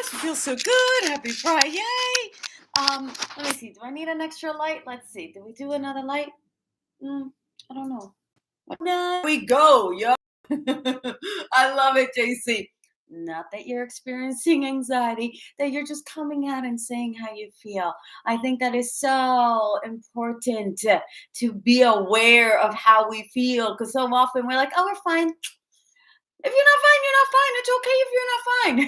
gosh, it feels so good. Happy Friday. Let me see. Do I need an extra light? Let's see. Did we do another light? I don't know. There we go, yo. I love it, JC. Not that you're experiencing anxiety, that you're just coming out and saying how you feel. I think that is so important to be aware of how we feel, because so often we're like, oh, we're fine. If you're not fine, you're not fine. It's okay if you're not fine.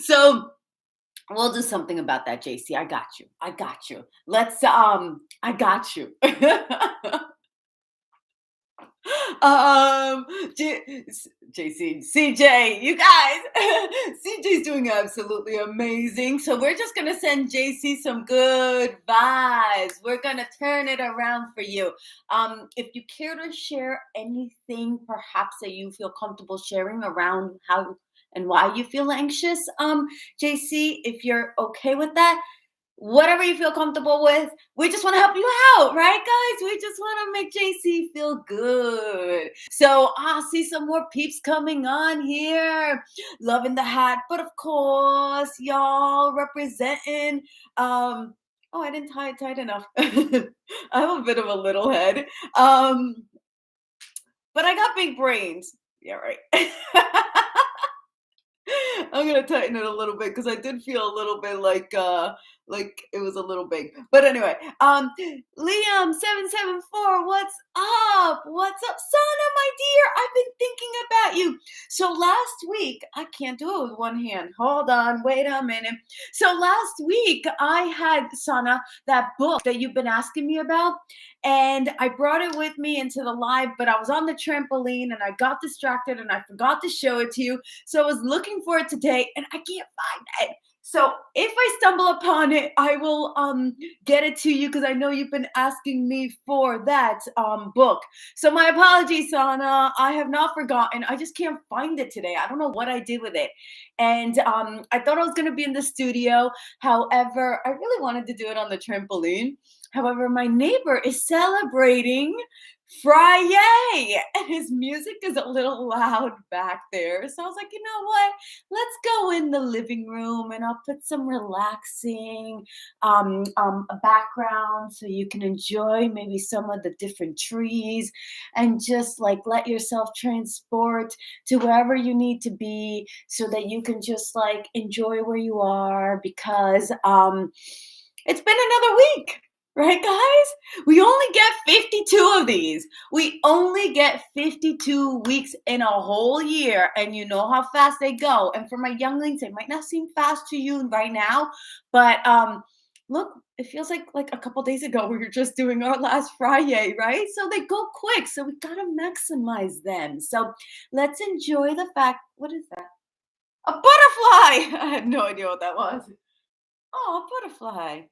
So we'll do something about that, JC. I got you. I got you. I got you. um JC, CJ, you guys. CJ's doing absolutely amazing. So we're just gonna send JC some good vibes. We're gonna turn it around for you. If you care to share anything perhaps that you feel comfortable sharing around how and why you feel anxious, JC, if you're okay with that, whatever you feel comfortable with, we just want to help you out, right, guys? We just want to make JC feel good. So I see some more peeps coming on here, loving the hat, but of course, y'all representing. Oh, I didn't tie it tight enough. I have a bit of a little head, but I got big brains. Yeah, right. I'm gonna tighten it a little bit because I did feel a little bit like it was a little big. But anyway, Liam 774, what's up? What's up, Sana, my dear? I've been thinking about you. So last week, I can't do it with one hand. Hold on, wait a minute. So last week I had, Sana, that book that you've been asking me about, and I brought it with me into the live, but I was on the trampoline and I got distracted and I forgot to show it to you. So I was looking for it today and I can't find it. So if I stumble upon it, I will get it to you because I know you've been asking me for that book. So my apologies, Sana. I have not forgotten. I just can't find it today. I don't know what I did with it. And I thought I was going to be in the studio. However, I really wanted to do it on the trampoline. However, my neighbor is celebrating Fri-YAYY, and his music is a little loud back there. So I was like, you know what? Let's go in the living room and I'll put some relaxing a background so you can enjoy maybe some of the different trees and just like let yourself transport to wherever you need to be so that you can just like enjoy where you are because it's been another week. Right, guys? We only get 52 of these. We only get 52 weeks in a whole year, and you know how fast they go. And for my younglings, it might not seem fast to you right now, but look, it feels like a couple days ago we were just doing our last Friday, right? So they go quick, so we gotta maximize them. So let's enjoy the fact. What is that? A butterfly! I had no idea what that was. Oh, a butterfly.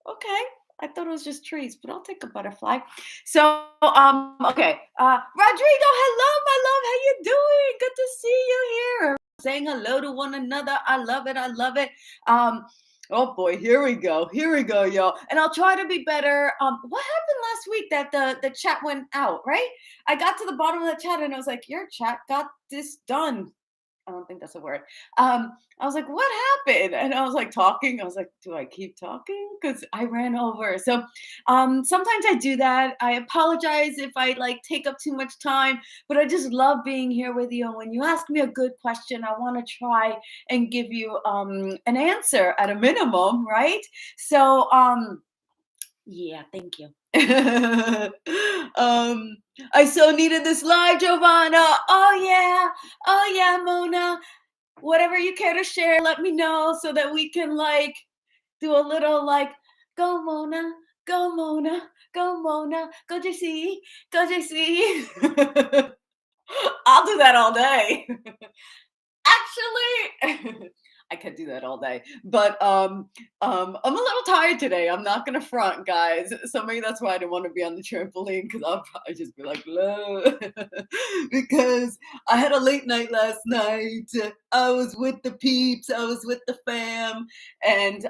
Okay. I thought it was just trees, but I'll take a butterfly. So, okay. Rodrigo, hello, my love. How you doing? Good to see you here. Saying hello to one another. I love it. I love it. Oh boy, here we go. Here we go, y'all. And I'll try to be better. What happened last week that the chat went out, right? I got to the bottom of the chat and I was like, your chat got this done. I don't think that's a word. I was like, what happened? And I was like talking. I was like, do I keep talking? Because I ran over. So sometimes I do that. I apologize if I like take up too much time, but I just love being here with you. And when you ask me a good question, I want to try and give you an answer at a minimum, right? So yeah, thank you. I so needed this live, Giovanna. Oh yeah, Mona. Whatever you care to share, let me know so that we can like do a little like go Mona, go Mona, go Mona, go JC, go JC. I'll do that all day. Actually, I could do that all day, but I'm a little tired today. I'm not gonna front, guys. So maybe that's why I didn't want to be on the trampoline because I'll probably just be like, "Low," because I had a late night last night. I was with the peeps. I was with the fam, and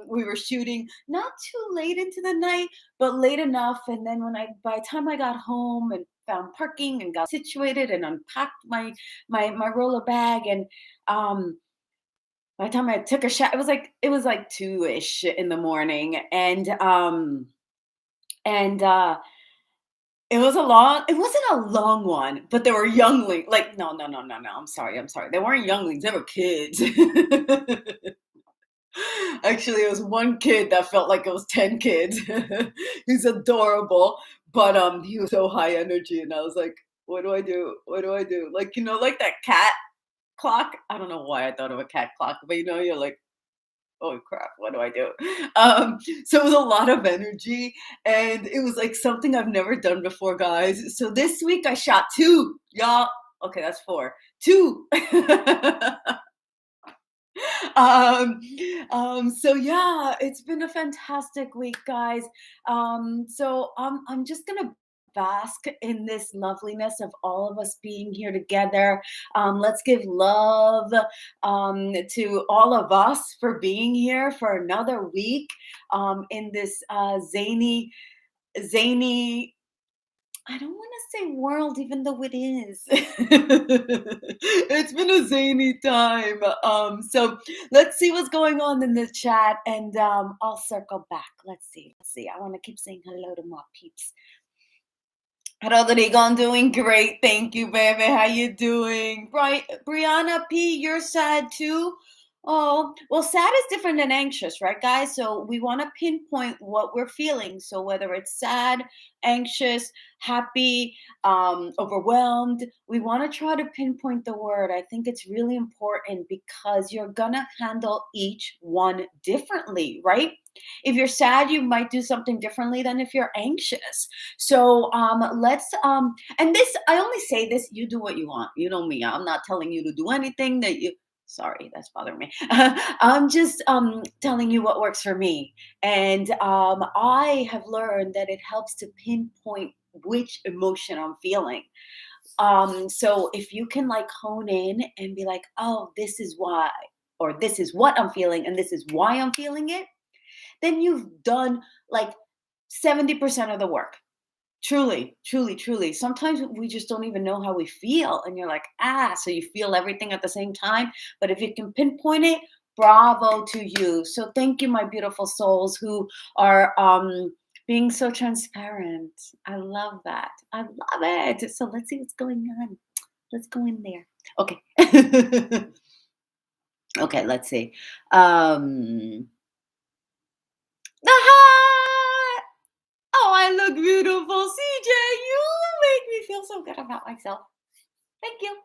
we were shooting not too late into the night, but late enough. And then by the time I got home and found parking and got situated and unpacked my roller bag and um By the time I took a shower, it was like 2-ish in the morning, and, it wasn't a long one, but there were youngling like, no, I'm sorry, they weren't younglings, they were kids. Actually, it was one kid that felt like it was 10 kids. He's adorable, but, he was so high energy, and I was like, "What do I do? What do I do?" Like, like that cat clock? I don't know why I thought of a cat clock, but, you're like, "Oh crap, what do I do?" So it was a lot of energy, and it was, like, something I've never done before, guys. So this week I shot 2, y'all. Okay, that's 4. 2. um, so yeah, it's been a fantastic week, guys. So I'm just gonna bask in this loveliness of all of us being here together. Let's give love to all of us for being here for another week in this zany I don't want to say world, even though it is. It's been a zany time. So let's see what's going on in the chat, and I'll circle back. Let's see. Let's see. I want to keep saying hello to my peeps. Rodrigo, I'm doing great. Thank you, baby. How you doing? Right, Brianna P, you're sad too? Oh, well, sad is different than anxious, right, guys? So we want to pinpoint what we're feeling. So whether it's sad, anxious, happy, overwhelmed, we want to try to pinpoint the word. I think it's really important because you're gonna handle each one differently, right? If you're sad, you might do something differently than if you're anxious. So let's and this I only say this, you do what you want. You know me. I'm not telling you to do anything that you sorry, that's bothering me. I'm just telling you what works for me. And I have learned that it helps to pinpoint which emotion I'm feeling. So if you can like hone in and be like, oh, this is why, or this is what I'm feeling, and this is why I'm feeling it, then you've done like 70% of the work. Truly, truly, truly. Sometimes we just don't even know how we feel. And you're like, so you feel everything at the same time. But if you can pinpoint it, bravo to you. So thank you, my beautiful souls who are being so transparent. I love that. I love it. So let's see what's going on. Let's go in there. Okay. Okay, let's see. Aha! Oh, I look beautiful. CJ, you make me feel so good about myself. Thank you.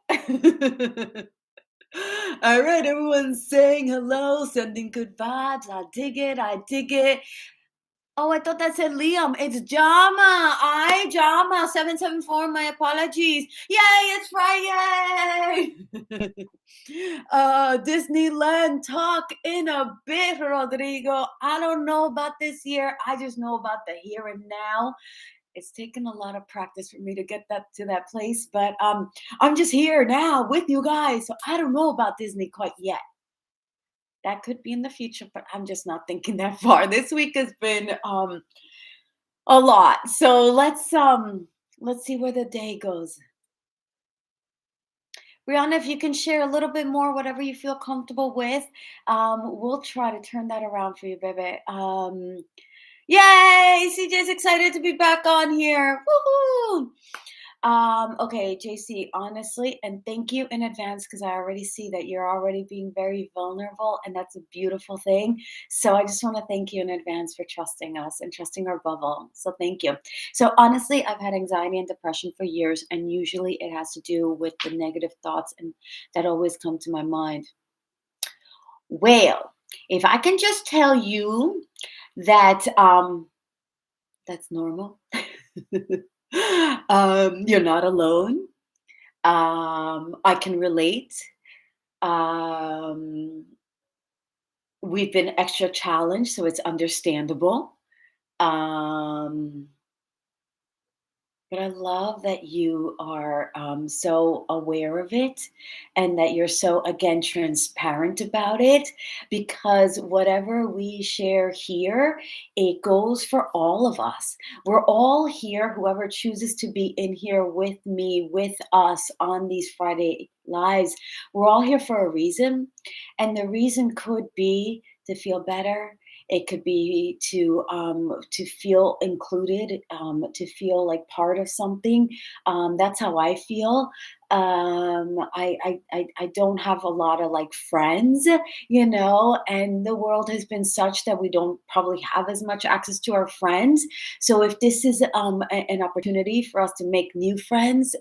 All right, everyone's saying hello, sending good vibes. I dig it. I dig it. Oh, I thought that said Liam. It's Jama. Jama 774. My apologies. Yay, it's Friday. Disneyland talk in a bit, Rodrigo. I don't know about this year. I just know about the here and now. It's taken a lot of practice for me to get that to that place, but I'm just here now with you guys. So I don't know about Disney quite yet. That could be in the future, but I'm just not thinking that far. This week has been a lot. So let's see where the day goes. Rihanna, if you can share a little bit more, whatever you feel comfortable with, we'll try to turn that around for you, baby. Yay! CJ's excited to be back on here. Woohoo! Okay, JC, honestly, and thank you in advance because I already see that you're already being very vulnerable, and that's a beautiful thing. So I just want to thank you in advance for trusting us and trusting our bubble. So thank you. So honestly, I've had anxiety and depression for years, and usually it has to do with the negative thoughts and that always come to my mind. Well, if I can just tell you that that's normal. You're not alone. I can relate. Um, we've been extra challenged, so it's understandable. Um, But I love that you are so aware of it and that you're so, again, transparent about it because whatever we share here, it goes for all of us. We're all here, whoever chooses to be in here with me, with us on these Friday lives, we're all here for a reason. And the reason could be to feel better, it could be to feel included, to feel like part of something. That's how I feel. I don't have a lot of like friends, and the world has been such that we don't probably have as much access to our friends. So if this is an opportunity for us to make new friends,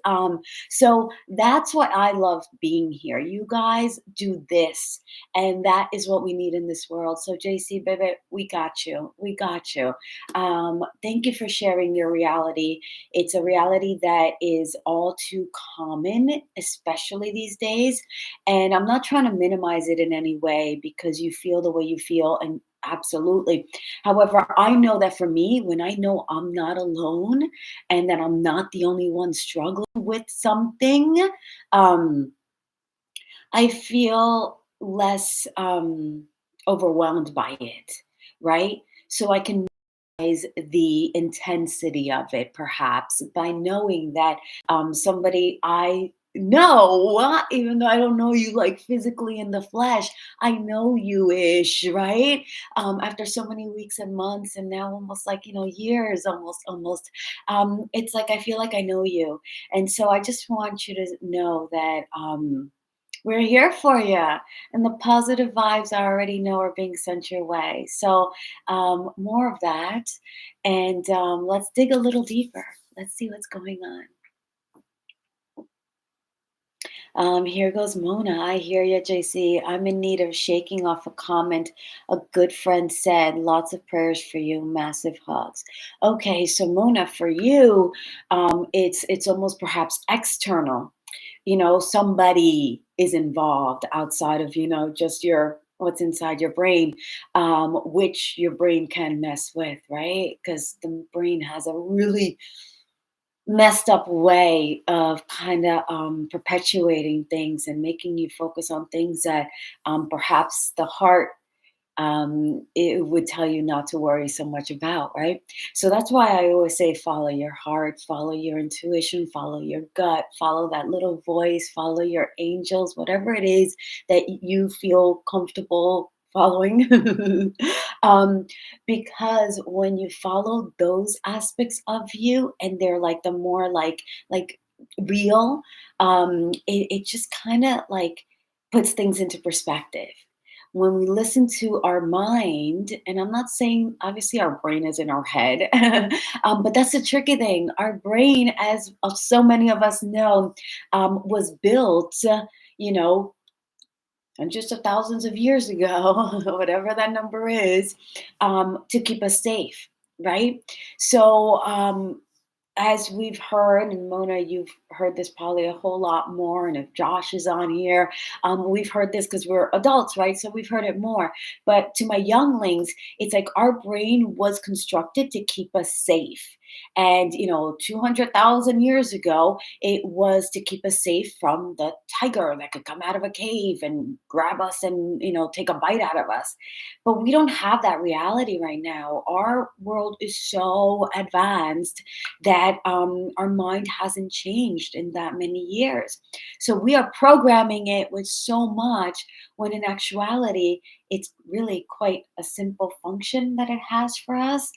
so that's what I love being here. You guys do this, and that is what we need in this world. So, JC, baby, we got you. We got you. Thank you for sharing your reality. It's a reality that is all too common, especially these days. And I'm not trying to minimize it in any way because you feel the way you feel. And absolutely. However, I know that for me, when I know I'm not alone and that I'm not the only one struggling with something, um, I feel less overwhelmed by it, right? So I can minimize the intensity of it perhaps by knowing that somebody I know, even though I don't know you like physically in the flesh, I know you ish, right? After so many weeks and months, and now almost like, years, almost. It's like I feel like I know you. And so I just want you to know that. We're here for you, and the positive vibes I already know are being sent your way. So, more of that, and let's dig a little deeper. Let's see what's going on. Here goes Mona. I hear you, JC. I'm in need of shaking off a comment a good friend said. Lots of prayers for you. Massive hugs. Okay, so Mona, for you, it's almost perhaps external. Somebody is involved outside of just your what's inside your brain, which your brain can mess with, right? Because the brain has a really messed up way of kind of perpetuating things and making you focus on things that perhaps the heart it would tell you not to worry so much about, right? So that's why I always say follow your heart, follow your intuition, follow your gut, follow that little voice, follow your angels, whatever it is that you feel comfortable following. um, because when you follow those aspects of you and they're like the more like real, it just kind of like puts things into perspective when we listen to our mind, and I'm not saying obviously our brain is in our head, but that's the tricky thing. Our brain, as so many of us know, was built, you know, and just a thousands of years ago, whatever that number is, to keep us safe, right? So, as we've heard, and Mona, you've heard this probably a whole lot more, and if Josh is on here, we've heard this because we're adults, right? So we've heard it more. But to my younglings, it's like our brain was constructed to keep us safe. And, 200,000 years ago, it was to keep us safe from the tiger that could come out of a cave and grab us and, take a bite out of us. But we don't have that reality right now. Our world is so advanced that our mind hasn't changed in that many years. So we are programming it with so much when in actuality, it's really quite a simple function that it has for us.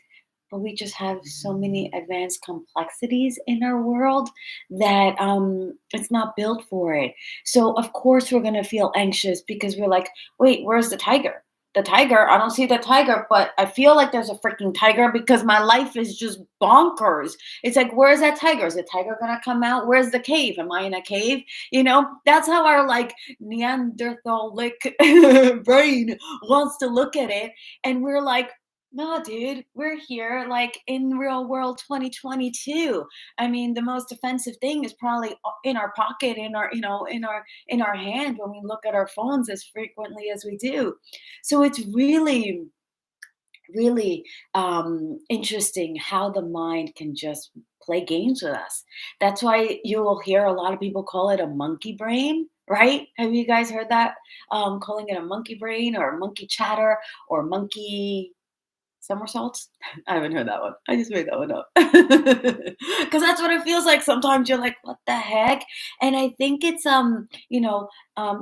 But we just have so many advanced complexities in our world that it's not built for it. So, of course, we're going to feel anxious because we're like, wait, where's the tiger? The tiger, I don't see the tiger, but I feel like there's a freaking tiger because my life is just bonkers. It's like, where's that tiger? Is the tiger gonna come out? Where's the cave? Am I in a cave? That's how our like Neanderthalic brain wants to look at it. And we're like, no, dude, we're here like in real world 2022. I mean, the most offensive thing is probably in our pocket, in our, in our hand when we look at our phones as frequently as we do. So it's really, really interesting how the mind can just play games with us. That's why you will hear a lot of people call it a monkey brain, right? Have you guys heard that? Calling it a monkey brain or monkey chatter or monkey somersaults? I haven't heard that one. I just made that one up. Because that's what it feels like. Sometimes you're like, what the heck? And I think it's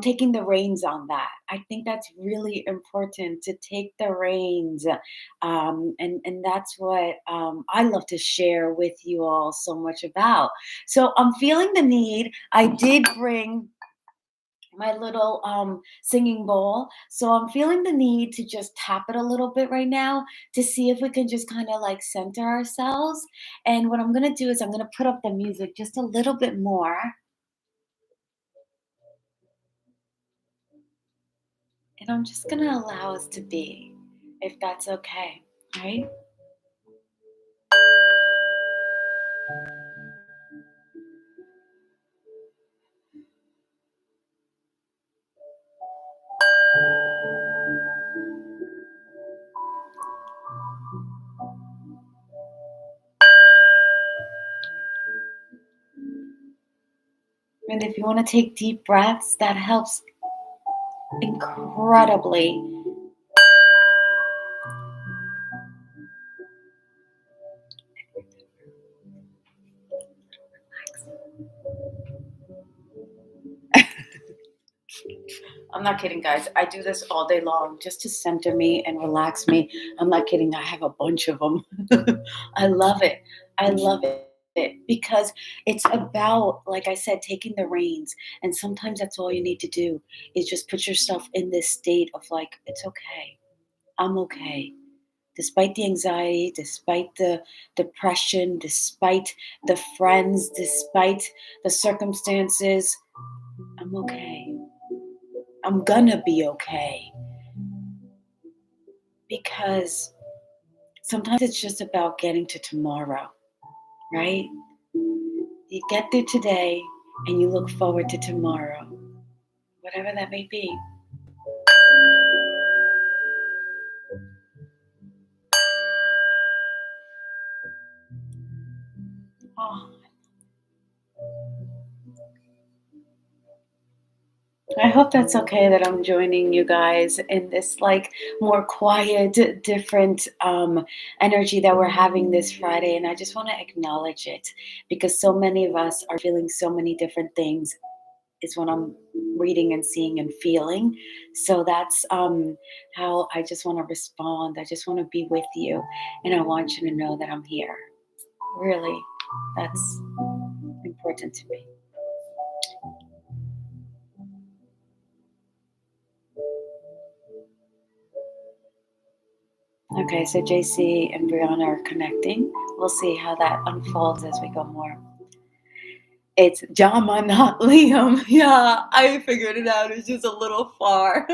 taking the reins on that. I think that's really important to take the reins. And that's what I love to share with you all so much about. So I'm feeling the need. I did bring my little singing bowl. So I'm feeling the need to just tap it a little bit right now to see if we can just kind of like center ourselves. And what I'm going to do is I'm going to put up the music just a little bit more. And I'm just going to allow us to be, if that's okay. Right? And if you want to take deep breaths, that helps incredibly. I'm not kidding, guys. I do this all day long just to center me and relax me. I'm not kidding. I have a bunch of them. I love it. I love it because it's about, like I said, taking the reins. And sometimes that's all you need to do is just put yourself in this state of like, it's okay. I'm okay. Despite the anxiety, despite the depression, despite the friends, despite the circumstances, I'm okay. I'm gonna be okay because sometimes it's just about getting to tomorrow, right? You get through today and you look forward to tomorrow, whatever that may be. Oh, I hope that's okay that I'm joining you guys in this like more quiet, different energy that we're having this Friday. And I just want to acknowledge it because so many of us are feeling so many different things is what I'm reading and seeing and feeling. So that's how I just want to respond. I just want to be with you. And I want you to know that I'm here. Really, that's important to me. Okay, so JC and Brianna are connecting. We'll see how that unfolds as we go more. It's Jama, not Liam. Yeah, I figured it out. It's just a little far.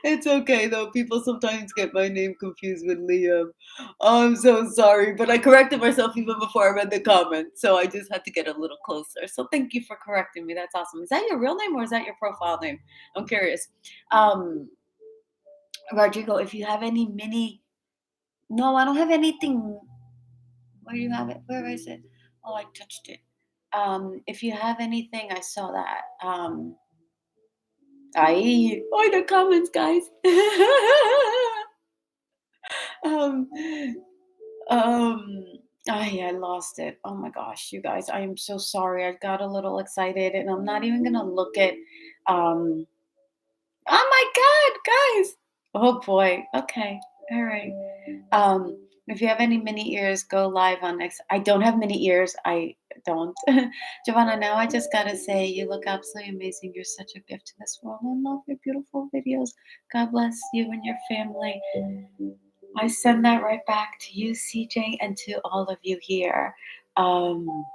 It's okay though. People sometimes get my name confused with Liam. I'm so sorry, but I corrected myself even before I read the comment, so I just had to get a little closer. So thank you for correcting me. That's awesome. Is that your real name or is that your profile name? I'm curious. Um, Rodrigo, if you have any mini, no, I don't have anything. Where do you have it? Where is it? Oh, I touched it. If you have anything, I saw that. Oh, the comments, guys. um, um, I lost it. Oh my gosh, you guys, I am so sorry. I got a little excited, and I'm not even gonna look at. Um, oh my God, guys. Oh boy. Okay. All right. If you have any mini ears, go live on next. I don't have mini ears. I don't. Giovanna, now I just gotta say, you look absolutely amazing. You're such a gift to this world. I love your beautiful videos. God bless you and your family. I send that right back to you, CJ, and to all of you here. Um,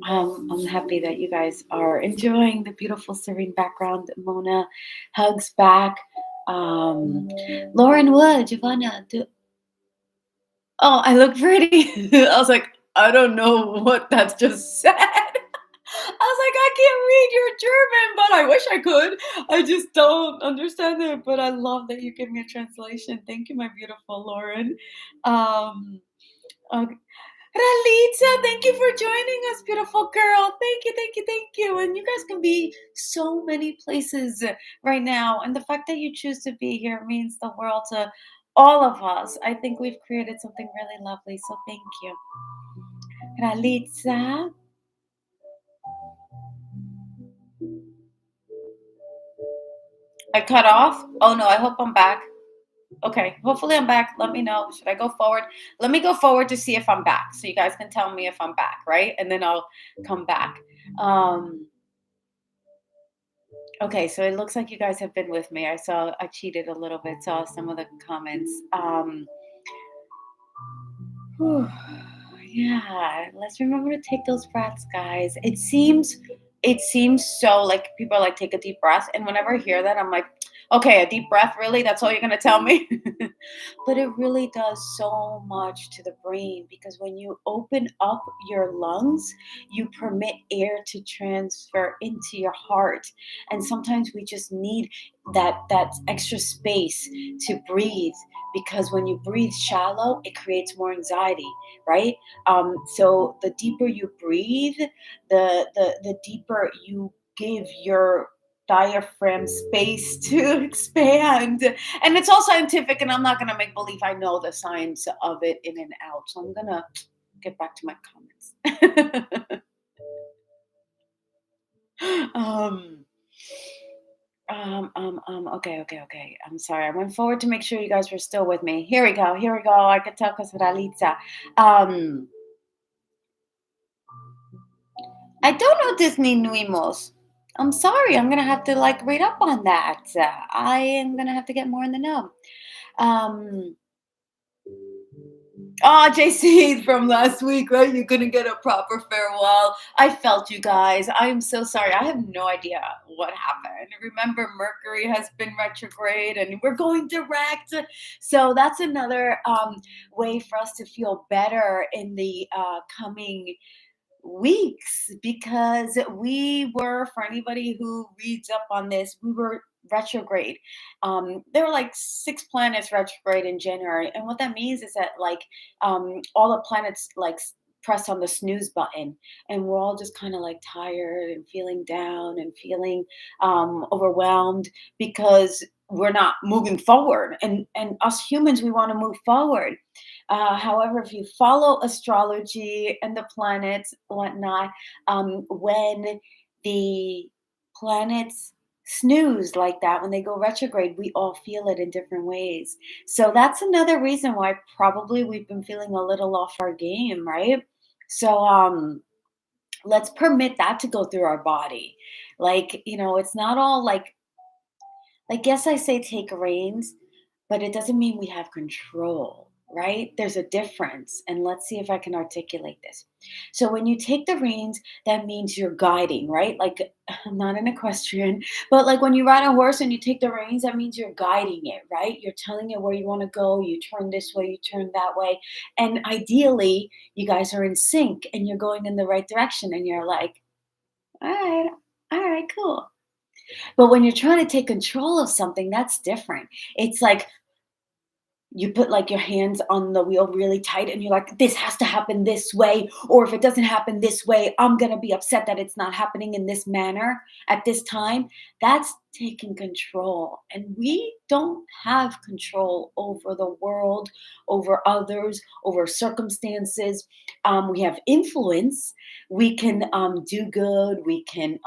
I'm happy that you guys are enjoying the beautiful serene background. Mona hugs back. Lauren Wood, Giovanna, oh, I look pretty. I was like, I don't know what that's just said. I was like, I can't read your German, but I wish I could. I just don't understand it. But I love that you give me a translation. Thank you, my beautiful Lauren. Um, okay. Ralitza, thank you for joining us, beautiful girl. Thank you, thank you, thank you. And you guys can be so many places right now. And the fact that you choose to be here means the world to all of us. I think we've created something really lovely. So thank you. Ralitza, I cut off. Oh no, I hope I'm back. Okay, hopefully I'm back. Let me know. Should I go forward? Let me go forward to see if I'm back. So you guys can tell me if I'm back, right? And then I'll come back. Um, Okay, so it looks like you guys have been with me. I cheated a little bit, saw some of the comments. Whew, yeah, let's remember to take those breaths, guys. It seems so like people are like take a deep breath, and whenever I hear that, I'm like, okay, a deep breath, really? That's all you're gonna tell me? But it really does so much to the brain because when you open up your lungs, you permit air to transfer into your heart. And sometimes we just need that extra space to breathe because when you breathe shallow, it creates more anxiety, right? So the deeper you breathe, the deeper you give your diaphragm space to expand. And it's all scientific, and I'm not gonna make believe I know the science of it in and out. So I'm gonna get back to my comments. um, okay, okay, okay. I'm sorry. I went forward to make sure you guys were still with me. Here we go. Here we go. I could tell because Ralitza. Um, I don't know Disney Nuimos. I'm sorry. I'm gonna have to like read up on that. I am gonna have to get more in the know. Um, Oh, JC from last week, right? You couldn't get a proper farewell. I felt you guys. I am so sorry. I have no idea what happened. Remember, Mercury has been retrograde and we're going direct. So that's another way for us to feel better in the coming weeks because we were, for anybody who reads up on this, we were retrograde. There were like 6 planets retrograde in January, and what that means is that like all the planets like press on the snooze button, and we're all just kind of like tired and feeling down and feeling overwhelmed because we're not moving forward. And us humans, we want to move forward. However, if you follow astrology and the planets, whatnot, when the planets snooze like that, when they go retrograde, we all feel it in different ways. So that's another reason why probably we've been feeling a little off our game, right? So let's permit that to go through our body. Like, it's not all like, yes, I say take reins, but it doesn't mean we have control, right? There's a difference. And let's see if I can articulate this. So when you take the reins, that means you're guiding, right? Like I'm not an equestrian, but like when you ride a horse and you take the reins, that means you're guiding it, right? You're telling it where you want to go. You turn this way, you turn that way. And ideally, you guys are in sync and you're going in the right direction. And you're like, all right, cool. But when you're trying to take control of something, that's different. It's like you put like your hands on the wheel really tight and you're like, this has to happen this way. Or if it doesn't happen this way, I'm going to be upset that it's not happening in this manner at this time. That's taking control. And we don't have control over the world, over others, over circumstances. We have influence. We can do good. We can,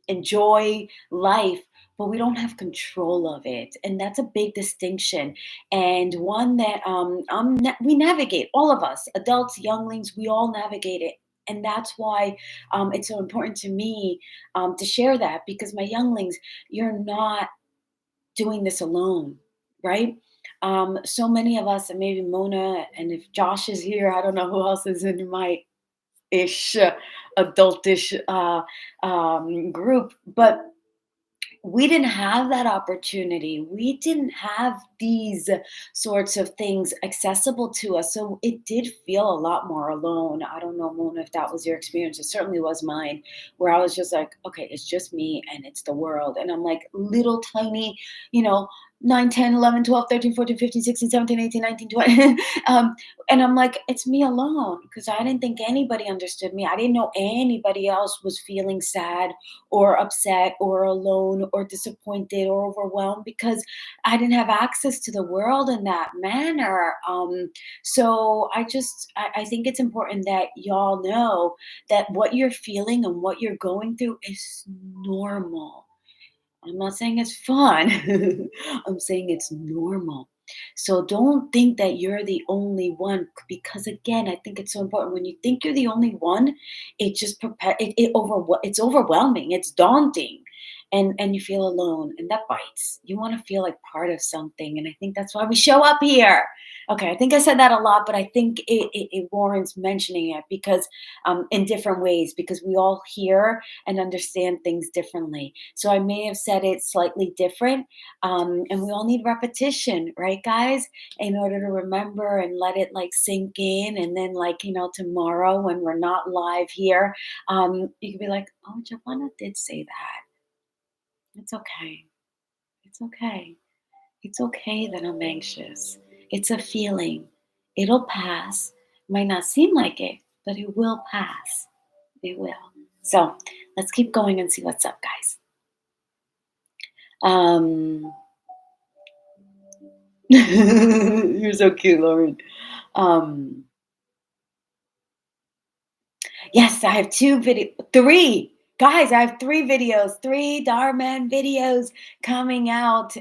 enjoy life, but we don't have control of it. And that's a big distinction. And one that we navigate, all of us, adults, younglings, we all navigate it. And that's why it's so important to me to share that because my younglings, you're not doing this alone, right? So many of us, and maybe Mona, and if Josh is here, I don't know who else is in my ish, adultish group, but we didn't have that opportunity. We didn't have these sorts of things accessible to us. So it did feel a lot more alone. I don't know, Mona, if that was your experience. It certainly was mine, where I was just like, okay, it's just me and it's the world. And I'm like little tiny, you know, 9, 10, 11, 12, 13, 14, 15, 16, 17, 18, 19, 20. um, and I'm like, it's me alone because I didn't think anybody understood me. I didn't know anybody else was feeling sad or upset or alone or disappointed or overwhelmed because I didn't have access to the world in that manner. So I think it's important that y'all know that what you're feeling and what you're going through is normal. I'm not saying it's fun. I'm saying it's normal. So don't think that you're the only one because again, I think it's so important. When you think you're the only one, it just it's overwhelming. It's daunting. And you feel alone and that bites. You want to feel like part of something. And I think that's why we show up here. Okay, I think I said that a lot, but I think it warrants mentioning it because in different ways, because we all hear and understand things differently. So I may have said it slightly different. And we all need repetition, right, guys? In order to remember and let it like sink in. And then, like, tomorrow when we're not live here, you can be like, oh, Giovanna did say that. It's okay. It's okay. It's okay that I'm anxious. It's a feeling. It'll pass. Might not seem like it, but it will pass. It will. So let's keep going and see what's up, guys. Um, you're so cute, Lauren. Um, yes, I have three. Guys, I have three videos, three Darman videos coming out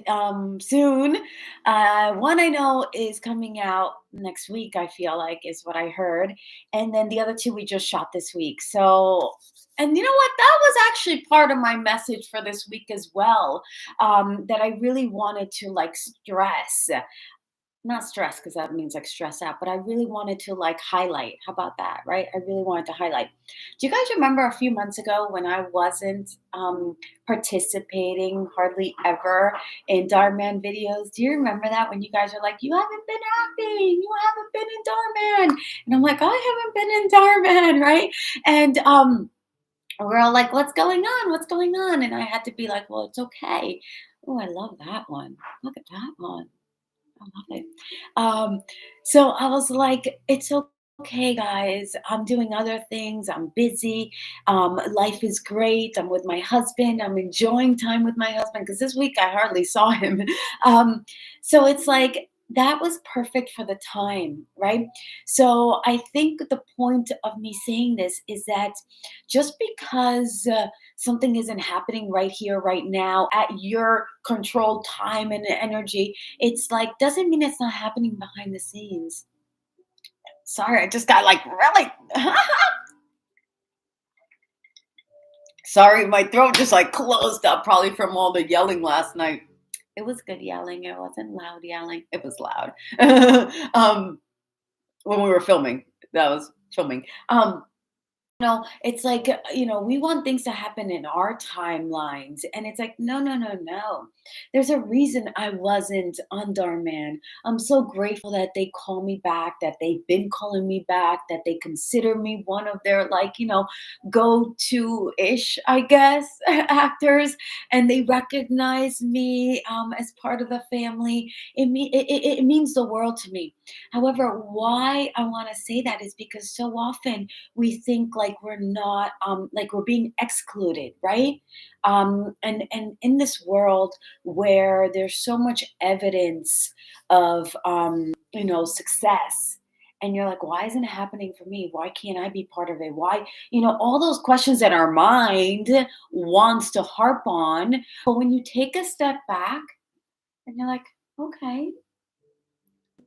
soon. One I know is coming out next week, I feel like, is what I heard. And then the other two we just shot this week. So, and you know what? That was actually part of my message for this week as well, that I really wanted to like stress. Not stress because that means like stress out, but I really wanted to like highlight. How about that, right? I really wanted to highlight. Do you guys remember a few months ago when I wasn't participating hardly ever in Darman videos? Do you remember that when you guys are like, you haven't been acting, you haven't been in Darman? And I'm like, I haven't been in Darman, right? And we're all like, what's going on? What's going on? And I had to be like, well, it's okay. Oh, I love that one. Look at that one. I love it. Um, so I was like, it's okay, guys. I'm doing other things. I'm busy. Life is great. I'm with my husband. I'm enjoying time with my husband because this week I hardly saw him. Um, so it's like, that was perfect for the time, right? So I think the point of me saying this is that just because something isn't happening right here, right now, at your controlled time and energy, it's like, doesn't mean it's not happening behind the scenes. Sorry, I just got like really sorry, my throat just like closed up probably from all the yelling last night. It was good yelling. It wasn't loud yelling. It was loud. um, when we were filming, that was filming. No, it's like, we want things to happen in our timelines. And it's like, no, no, no, no. There's a reason I wasn't on Darman. I'm so grateful that they call me back, that they've been calling me back, that they consider me one of their, like, go to ish, I guess, actors. And they recognize me as part of the family. It means the world to me. However, why I want to say that is because so often we think like we're not like we're being excluded, right? And in this world where there's so much evidence of success, and you're like, why isn't it happening for me? Why can't I be part of it? Why, all those questions that our mind wants to harp on. But when you take a step back and you're like, okay,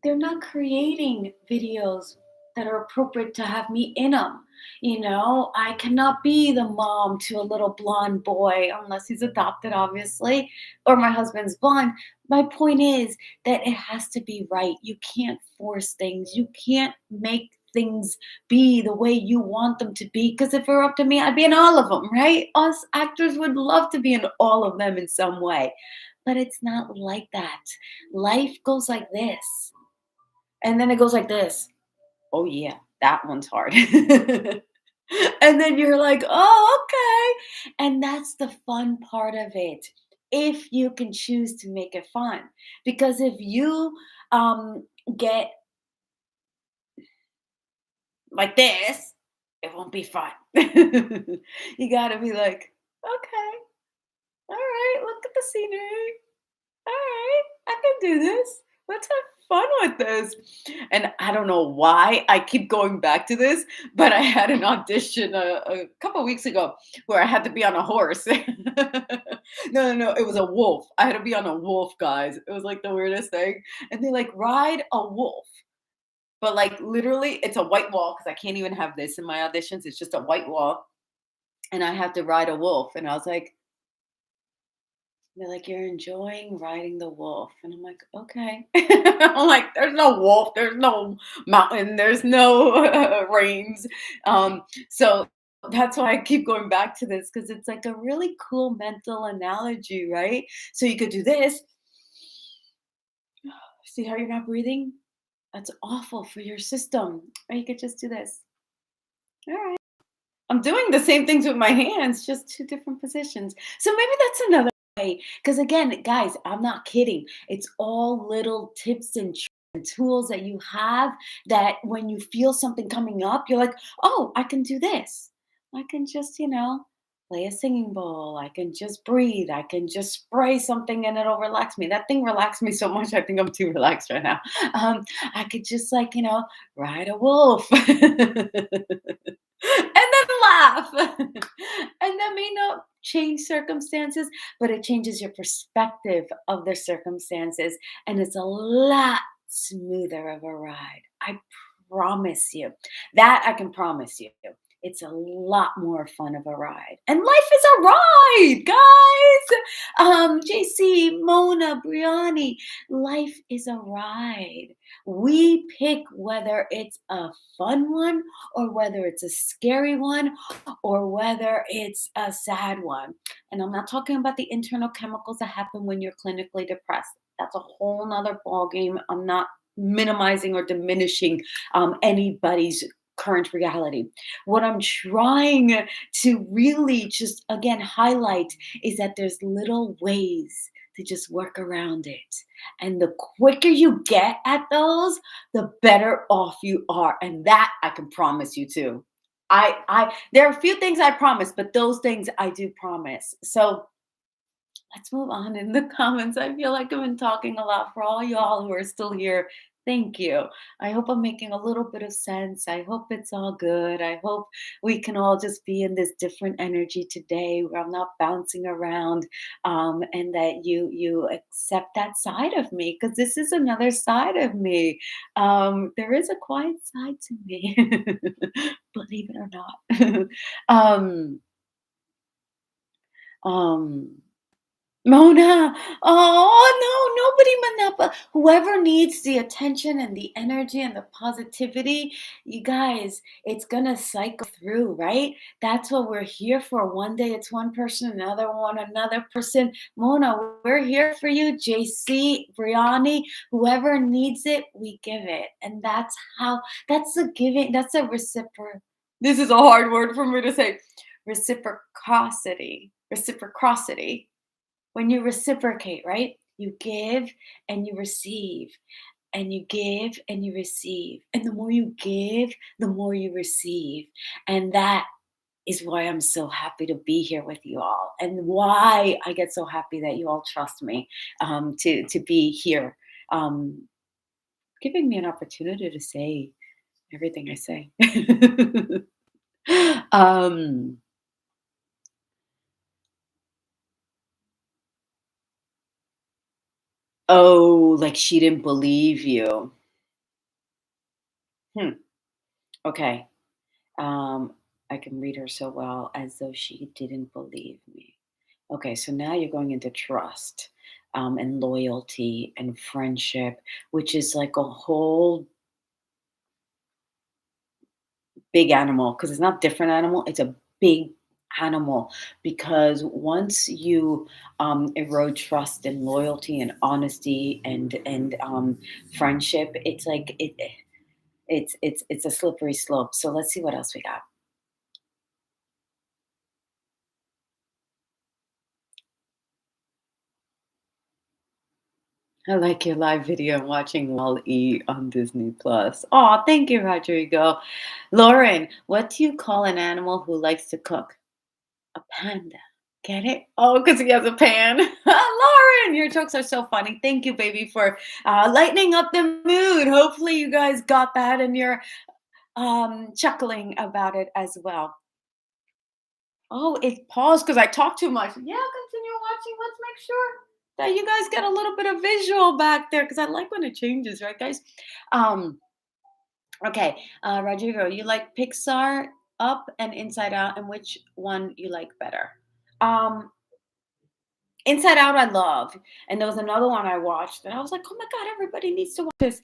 they're not creating videos that are appropriate to have me in them. I cannot be the mom to a little blonde boy unless he's adopted, obviously, or my husband's blonde. My point is that it has to be right. You can't force things. You can't make things be the way you want them to be. Because if it were up to me, I'd be in all of them, right? Us actors would love to be in all of them in some way. But it's not like that. Life goes like this. And then it goes like this. Oh, yeah, that one's hard. And then you're like, oh, okay. And that's the fun part of it. if you can choose to make it fun. Because if you get like this, it won't be fun. You gotta be like, okay, all right, look at the scenery. All right, I can do this. Let's have fun with this. And I don't know why I keep going back to this, but I had an audition a couple weeks ago where I had to be on a horse. No, it was a wolf. I had to be on a wolf, guys. It was like the weirdest thing. And they like ride a wolf. But like literally, it's a white wall because I can't even have this in my auditions. It's just a white wall. And I have to ride a wolf. And I was like, they're like, "You're enjoying riding the wolf." And I'm like, "Okay." I'm like, "There's no wolf, there's no mountain, there's no rains." So that's why I keep going back to this because it's like a really cool mental analogy, right? So you could do this. See how you're not breathing? That's awful for your system. Or you could just do this. All right. I'm doing the same things with my hands, just two different positions. So maybe that's another way. Because again, guys, I'm not kidding. It's all little tips and tools that you have that when you feel something coming up, you're like, oh, I can do this. I can just, play a singing bowl. I can just breathe. I can just spray something and it'll relax me. That thing relaxed me so much. I think I'm too relaxed right now. I could just ride a wolf. And then laugh. And that may not change circumstances, but it changes your perspective of the circumstances. And it's a lot smoother of a ride. I promise you. That I can promise you. It's a lot more fun of a ride. And life is a ride, guys. JC, Mona, Briani, life is a ride. We pick whether it's a fun one or whether it's a scary one or whether it's a sad one. And I'm not talking about the internal chemicals that happen when you're clinically depressed. That's a whole nother ballgame. I'm not minimizing or diminishing anybody's current reality. What I'm trying to really just again highlight is that there's little ways to just work around it. And the quicker you get at those, the better off you are. And that I can promise you too. I there are a few things I promise, but those things I do promise. So let's move on in the comments. I feel like I've been talking a lot for all y'all who are still here. Thank you. I hope I'm making a little bit of sense. I hope it's all good. I hope we can all just be in this different energy today where I'm not bouncing around, and that you accept that side of me because this is another side of me. There is a quiet side to me, believe it or not. um, um, Mona, oh no, nobody Manapa. Whoever needs the attention and the energy and the positivity, you guys, it's gonna cycle through, right? That's what we're here for. One day it's one person, another one, another person. Mona, we're here for you. JC, Briani, whoever needs it, we give it. And that's a giving, that's a reciprocal. This is a hard word for me to say. Reciprocity. Reciprocity when you reciprocate, right? You give and you receive, and you give and you receive. And the more you give, the more you receive. And that is why I'm so happy to be here with you all, and why I get so happy that you all trust me to be here, um, giving me an opportunity to say everything I say. um, oh, like she didn't believe you. Hmm. Okay. I can read her so well as though she didn't believe me. Okay, so now you're going into trust, and loyalty and friendship, which is like a whole big animal because it's not different animal, it's a big animal because once you erode trust and loyalty and honesty and friendship, it's like it's a slippery slope. So let's see what else we got. I like your live video and watching Wall-E on Disney Plus. Oh, thank you, Rodrigo. Lauren, what do you call an animal who likes to cook? A panda. Get it? Oh, because he has a pan. Lauren, your jokes are so funny. Thank you, baby, for lightening up the mood. Hopefully, you guys got that and you're chuckling about it as well. Oh, it paused because I talked too much. Yeah, continue watching. Let's make sure that you guys get a little bit of visual back there because I like when it changes, right, guys? Um, okay, Rodrigo, you like Pixar, Up, and Inside Out, and which one you like better? Um, Inside Out, I love, and there was another one I watched, and I was like, oh my god, everybody needs to watch this.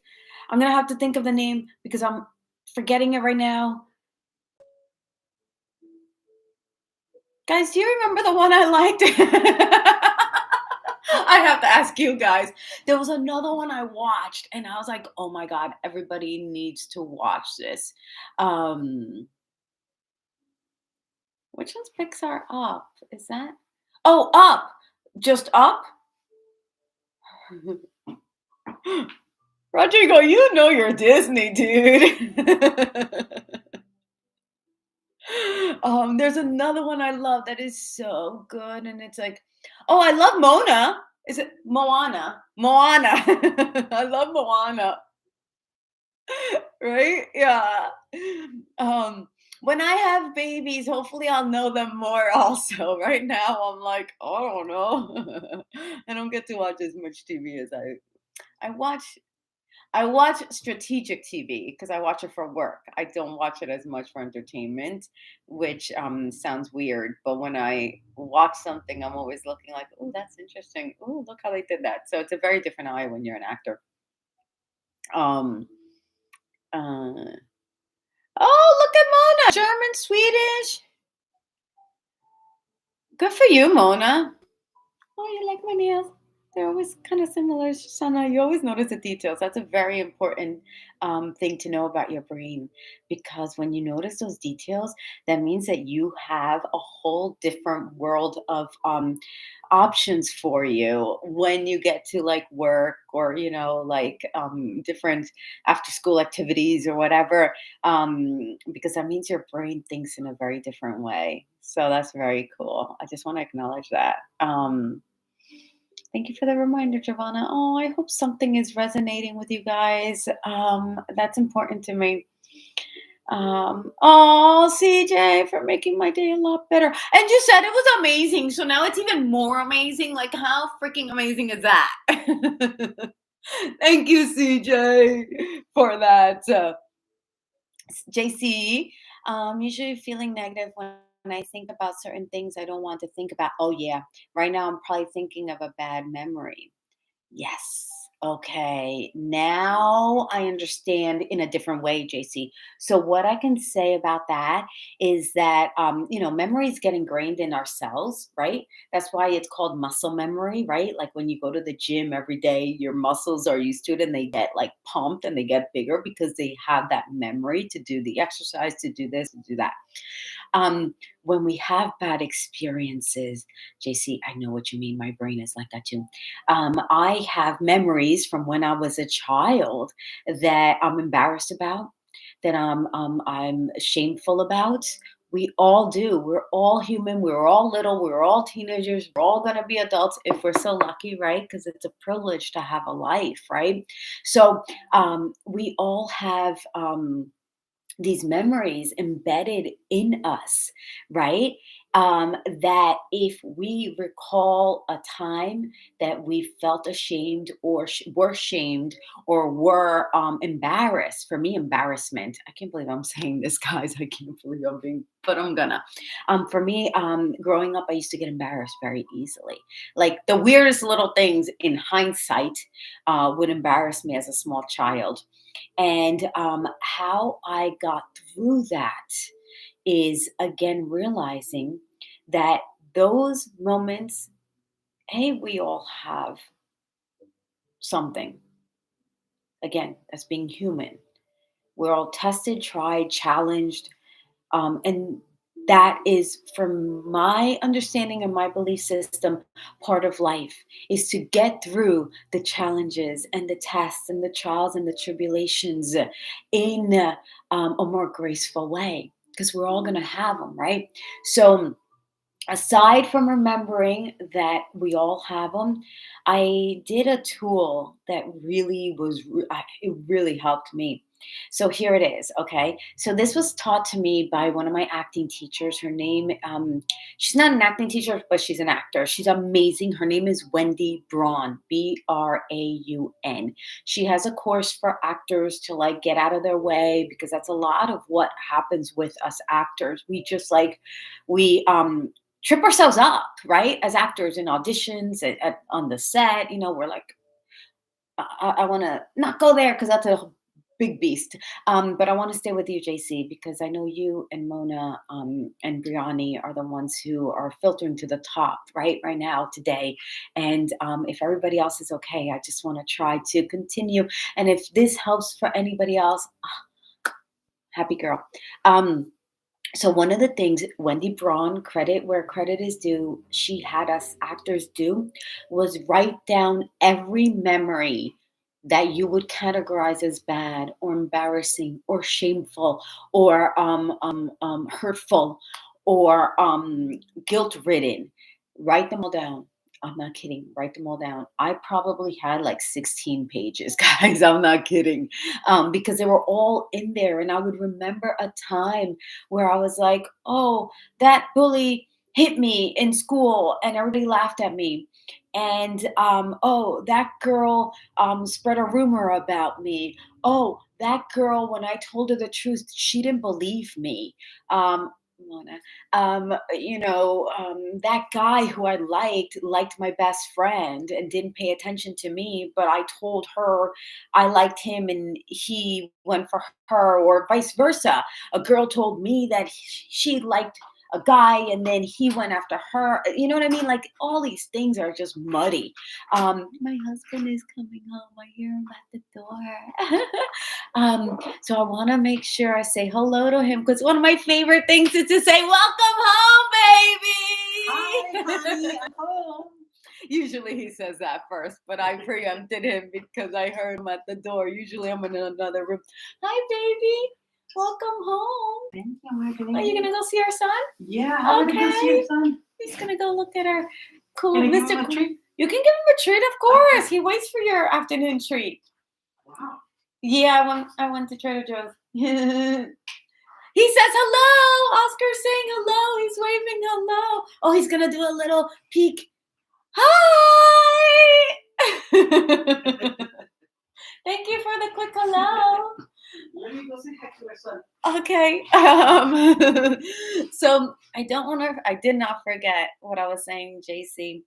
I'm gonna have to think of the name because I'm forgetting it right now. Guys, do you remember the one I liked? I have to ask you guys. There was another one I watched, and I was like, "Oh my god, everybody needs to watch this." Um, which one's Pixar Up? Is that? Oh, Up. Just Up? Rodrigo, you know you're Disney, dude. There's another one I love that is so good, and it's like, oh, I love Mona. Is it Moana? Moana. I love Moana. Right? Yeah. Um, when I have babies, hopefully I'll know them more also. Right now, I'm like, oh, I don't know. I don't get to watch as much TV as I watch. I watch strategic TV because I watch it for work. I don't watch it as much for entertainment, which sounds weird. But when I watch something, I'm always looking like, oh, that's interesting. Oh, look how they did that. So it's a very different eye when you're an actor. Um, uh, oh, look at Mona, German, Swedish. Good for you, Mona. Oh, you like my nails? They're always kind of similar, Sana. You always notice the details. That's a very important thing to know about your brain because when you notice those details, that means that you have a whole different world of options for you when you get to like work or, like different after school activities or whatever, because that means your brain thinks in a very different way. So that's very cool. I just want to acknowledge that. Thank you for the reminder, Giovanna. Oh, I hope something is resonating with you guys. That's important to me. Oh, CJ, for making my day a lot better. And you said it was amazing. So now it's even more amazing. Like, how freaking amazing is that? Thank you, CJ, for that. JC, usually feeling negative when I think about certain things I don't want to think about. Oh, yeah. Right now, I'm probably thinking of a bad memory. Yes. Okay. Now I understand in a different way, JC. So what I can say about that is that memories get ingrained in our cells, right? That's why it's called muscle memory, right? Like when you go to the gym every day, your muscles are used to it and they get like pumped and they get bigger because they have that memory to do the exercise, to do this, to do that. When we have bad experiences, JC, I know what you mean. My brain is like that too. I have memories from when I was a child that I'm embarrassed about, that I'm shameful about. We all do. We're all human. We're all little. We're all teenagers. We're all going to be adults if we're so lucky, right? Because it's a privilege to have a life, right? So we all have. These memories embedded in us, right? That if we recall a time that we felt ashamed or were shamed or were embarrassed, for me, embarrassment. I can't believe I'm saying this, guys. I can't believe I'm being, but I'm gonna. For me, growing up, I used to get embarrassed very easily. Like the weirdest little things in hindsight would embarrass me as a small child and how I got through that is again realizing that those moments, hey, we all have something. Again, that's being human. We're all tested, tried, challenged, and that is, from my understanding and my belief system, part of life is to get through the challenges and the tests and the trials and the tribulations in a more graceful way, because we're all going to have them, right? So aside from remembering that we all have them, I did a tool that really it really helped me. So here it is. Okay, so this was taught to me by one of my acting teachers. Her name, she's not an acting teacher, but she's an actor. She's amazing. Her name is Wendy Braun, Braun. She has a course for actors to like get out of their way, because that's a lot of what happens with us actors. We trip ourselves up, right? As actors in auditions, on the set, we're like, I want to not go there because that's a big beast. But I want to stay with you, JC, because I know you and Mona and Briani are the ones who are filtering to the top, right now, today. And if everybody else is okay, I just want to try to continue. And if this helps for anybody else, happy girl. So one of the things Wendy Braun, credit where credit is due, she had us actors do, was write down every memory that you would categorize as bad or embarrassing or shameful or hurtful or guilt ridden. Write them all down. I'm not kidding. Write them all down. I probably had like 16 pages, guys. I'm not kidding. Because they were all in there. And I would remember a time where I was like, oh, that bully hit me in school and everybody laughed at me. And oh, that girl spread a rumor about me. Oh, that girl, when I told her the truth, she didn't believe me. Mona, that guy who I liked my best friend and didn't pay attention to me, but I told her I liked him and he went for her, or vice versa. A girl told me that she liked a guy and then he went after her. You know what I mean? Like, all these things are just muddy. My husband is coming home. I hear him at the door. So I want to make sure I say hello to him, because one of my favorite things is to say, "Welcome home, baby." Hi, honey, I'm home. Usually he says that first, but I preempted him because I heard him at the door. Usually I'm in another room. Hi, baby. Welcome home. Thank you. We're Are getting you gonna go see our son? Yeah, I'm gonna go see your son. He's gonna go look at our cool Can I give Mr. him a treat? You can give him a treat, of course. He waits for your afternoon treat. Wow. Yeah, I went to Trader Joe's. He says hello. Oscar's saying hello. He's waving hello. Oh, he's gonna do a little peek. Hi. Thank you for the quick hello. Let me go say hi to my son. Okay. So I did not forget what I was saying, JC.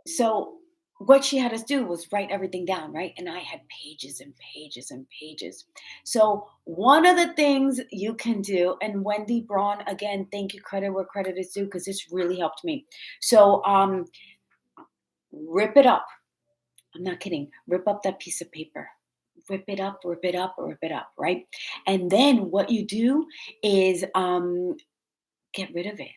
So what she had us do was write everything down, right? And I had pages and pages and pages. So one of the things you can do, and Wendy Braun, again, thank you, credit where credit is due, because this really helped me. So rip it up. I'm not kidding. Rip up that piece of paper. Rip it up, rip it up, rip it up, right? And then what you do is get rid of it.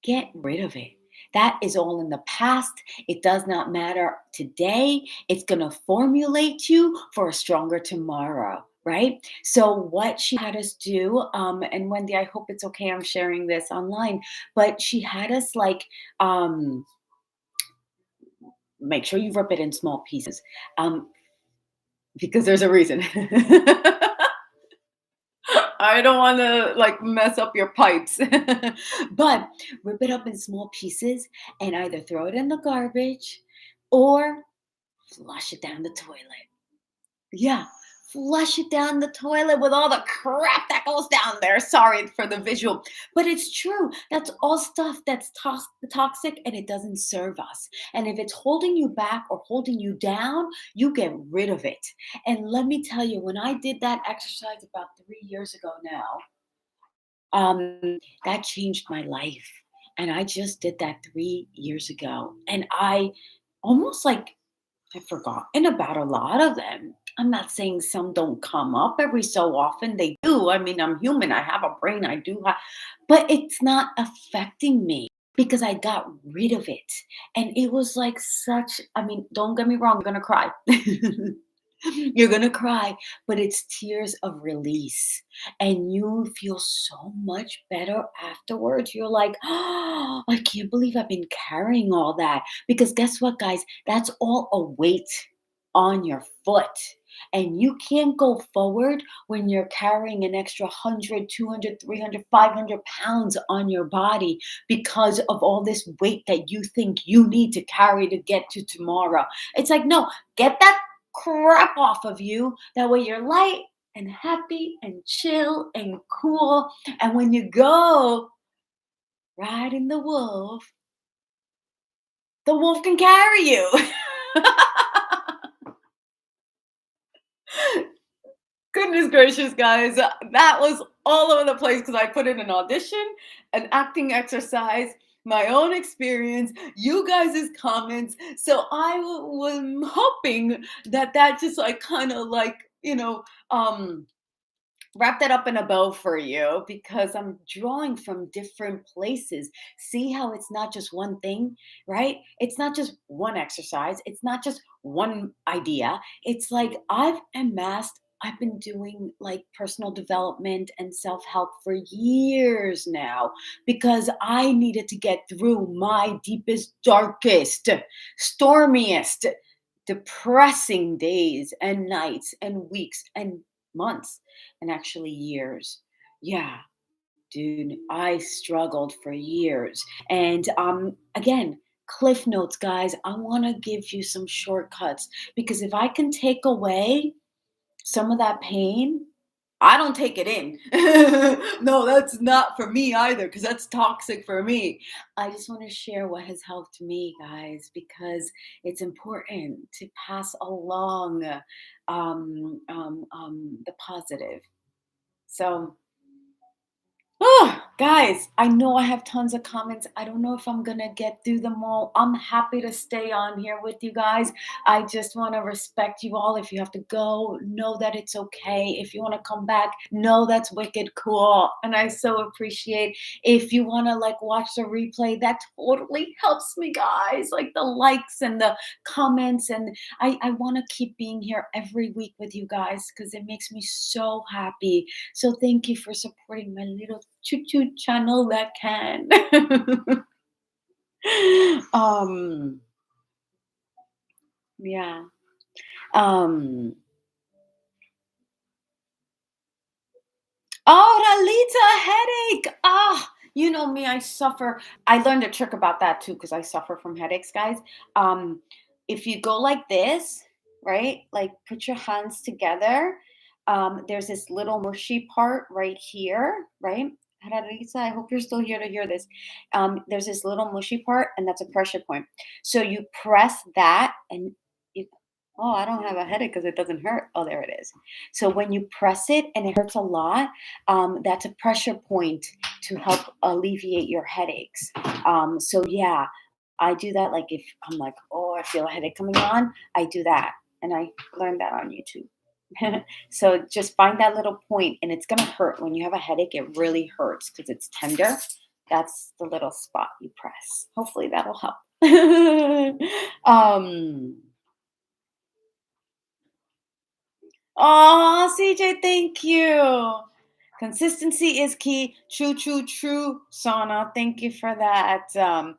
Get rid of it. That is all in the past. It does not matter today. It's going to formulate you for a stronger tomorrow, right? So what she had us do, and Wendy, I hope it's okay, I'm sharing this online, but she had us like, make sure you rip it in small pieces, because there's a reason. I don't want to like mess up your pipes. But rip it up in small pieces and either throw it in the garbage or flush it down the toilet. Yeah, flush it down the toilet with all the crap that goes down there. Sorry for the visual, but it's true. That's all stuff that's toxic and it doesn't serve us. And if it's holding you back or holding you down, you get rid of it. And let me tell you, when I did that exercise about 3 years ago now, that changed my life. And I just did that 3 years ago. And I almost like I've forgotten about a lot of them. I'm not saying some don't come up every so often, they do, too. I mean, I'm human. I have a brain. I do have, but it's not affecting me because I got rid of it. And it was like such, I mean, don't get me wrong, I'm gonna cry. You're gonna cry, but it's tears of release. And you feel so much better afterwards. You're like, oh, I can't believe I've been carrying all that. Because guess what, guys? That's all a weight on your foot. And you can't go forward when you're carrying an extra 100, 200, 300, 500 pounds on your body because of all this weight that you think you need to carry to get to tomorrow. It's like, no, get that crap off of you. That way you're light and happy and chill and cool. And when you go riding the wolf can carry you. Goodness gracious, guys. That was all over the place because I put in an audition, an acting exercise, my own experience, you guys' comments. So I was hoping that that just like kind of like, wrap that up in a bow for you because I'm drawing from different places. See how it's not just one thing, right? It's not just one exercise, it's not just one idea. It's like I've been doing like personal development and self help for years now because I needed to get through my deepest, darkest, stormiest, depressing days and nights and weeks and months and actually years. Yeah, dude, I struggled for years. And again, cliff notes, guys, I want to give you some shortcuts because if I can take away some of that pain, I don't take it in. No, that's not for me either because that's toxic for me. I just want to share what has helped me, guys, because it's important to pass along the positive. So, oh, guys, I know I have tons of comments. I don't know if I'm going to get through them all. I'm happy to stay on here with you guys. I just want to respect you all. If you have to go, know that it's okay. If you want to come back, know that's wicked cool. And I so appreciate if you want to like watch the replay, that totally helps me, guys. Like the likes and the comments. And I want to keep being here every week with you guys because it makes me so happy. So thank you for supporting my little choo-choo channel that can. um, yeah. Um, oh, Lalita, headache. Ah, you know me, I suffer. I learned a trick about that too because I suffer from headaches, guys. Um, if you go like this, right? Like put your hands together. There's this little mushy part right here, right? Lalita, I hope you're still here to hear this. There's this little mushy part, and that's a pressure point. So you press that, and you. Oh, I don't have a headache because it doesn't hurt. Oh, there it is. So when you press it and it hurts a lot, that's a pressure point to help alleviate your headaches. So yeah, I do that. Like if I'm like, oh, I feel a headache coming on, I do that, and I learned that on YouTube. So just find that little point, and it's gonna hurt when you have a headache. It really hurts because it's tender. That's the little spot you press. Hopefully that'll help. um. Oh, CJ, thank you. Consistency is key. True, true, true, Sana. Thank you for that. I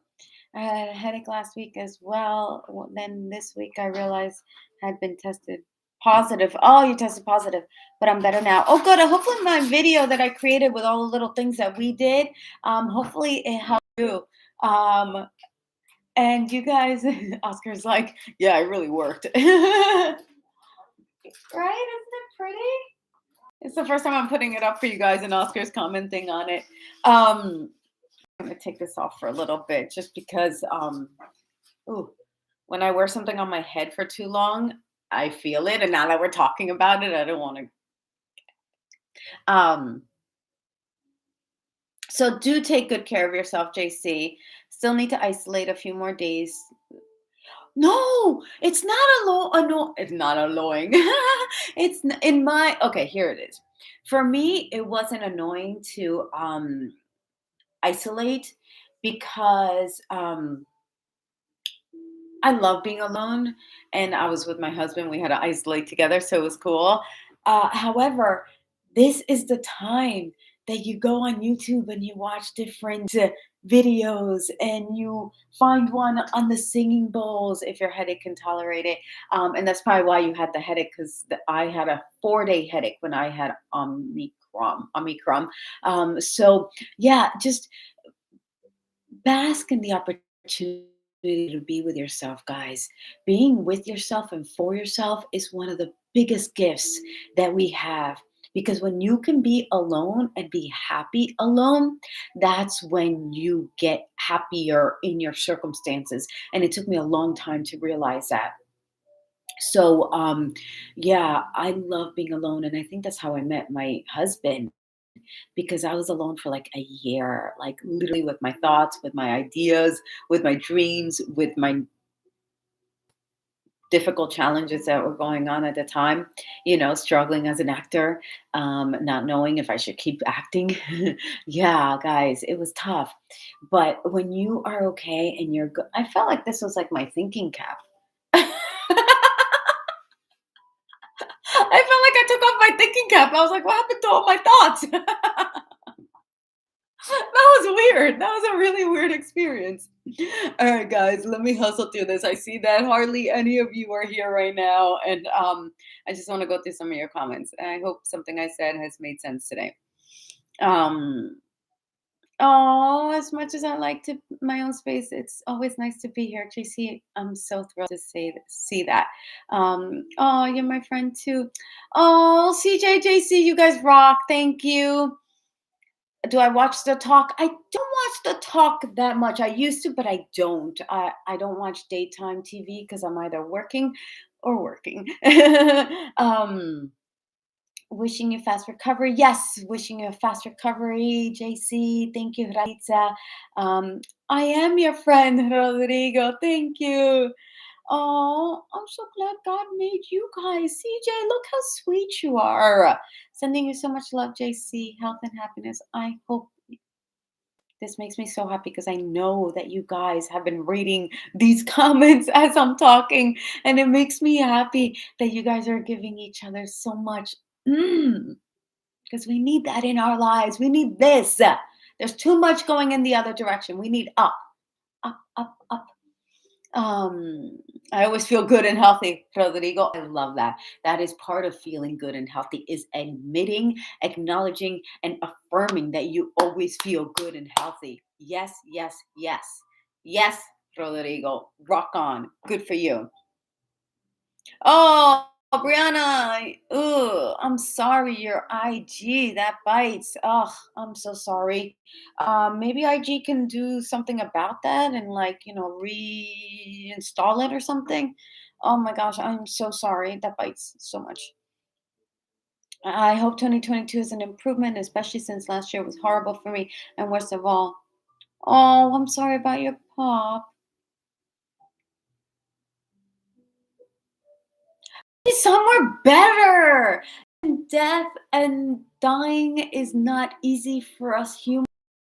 had a headache last week as well. Then this week I realized I had been tested positive. Oh, you tested positive, but I'm better now. Oh, good. Hopefully my video that I created with all the little things that we did, hopefully it helped you. And you guys, Oscar's like, yeah, it really worked. Right? Isn't it pretty? It's the first time I'm putting it up for you guys, and Oscar's commenting on it. I'm gonna take this off for a little bit just because ooh, when I wear something on my head for too long, I feel it. And now that we're talking about it, I don't want to so do take good care of yourself, JC. Still need to isolate a few more days. No, it's not it's not annoying. In my okay, here it is. For me, it wasn't annoying to isolate because I love being alone, and I was with my husband. We had to isolate together, so it was cool. However, this is the time that you go on YouTube and you watch different videos, and you find one on the singing bowls if your headache can tolerate it. And that's probably why you had the headache, because I had a 4-day headache when I had Omicron. Omicron. So yeah, just bask in the opportunity to be with yourself, guys. Being with yourself and for yourself is one of the biggest gifts that we have. Because when you can be alone and be happy alone, that's when you get happier in your circumstances. And it took me a long time to realize that. So, yeah, I love being alone. And I think that's how I met my husband, because I was alone for like a year, like literally with my thoughts, with my ideas, with my dreams, with my difficult challenges that were going on at the time, struggling as an actor, not knowing if I should keep acting. Yeah, guys, it was tough. But when you are okay and you're good, I felt like this was like my thinking cap. I felt like I took off my thinking cap. I was like, what happened to all my thoughts? That was weird. That was a really weird experience. All right, guys, let me hustle through this. I see that hardly any of you are here right now, and I just want to go through some of your comments. And I hope something I said has made sense today. Um, oh, as much as I like to my own space, it's always nice to be here, JC. I'm so thrilled to see that. Oh, you're my friend too. Oh, CJ, JC, you guys rock. Thank you. Do I watch the talk? I don't watch the talk that much. I used to, but I don't. I don't watch daytime TV because I'm either working or working. um, wishing you fast recovery. Yes, wishing you a fast recovery, JC. Thank you, Raitza. I am your friend, Rodrigo. Thank you. Oh, I'm so glad God made you guys. CJ, look how sweet you are. Sending you so much love, JC. Health and happiness. I hope this makes me so happy because I know that you guys have been reading these comments as I'm talking. And it makes me happy that you guys are giving each other so much. Because we need that in our lives. We need this. There's too much going in the other direction. We need up, up, up, up. Um, I always feel good and healthy, Rodrigo. I love that. That is part of feeling good and healthy, is admitting, acknowledging, and affirming that you always feel good and healthy. Yes, yes, yes. Yes, Rodrigo. Rock on. Good for you. Oh, Brianna, I'm sorry, your IG, that bites. Oh, I'm so sorry. Maybe IG can do something about that and, like, reinstall it or something. Oh my gosh, I'm so sorry. That bites so much. I hope 2022 is an improvement, especially since last year was horrible for me. And worst of all, oh, I'm sorry about your pop. Somewhere better. Death and dying is not easy for us humans.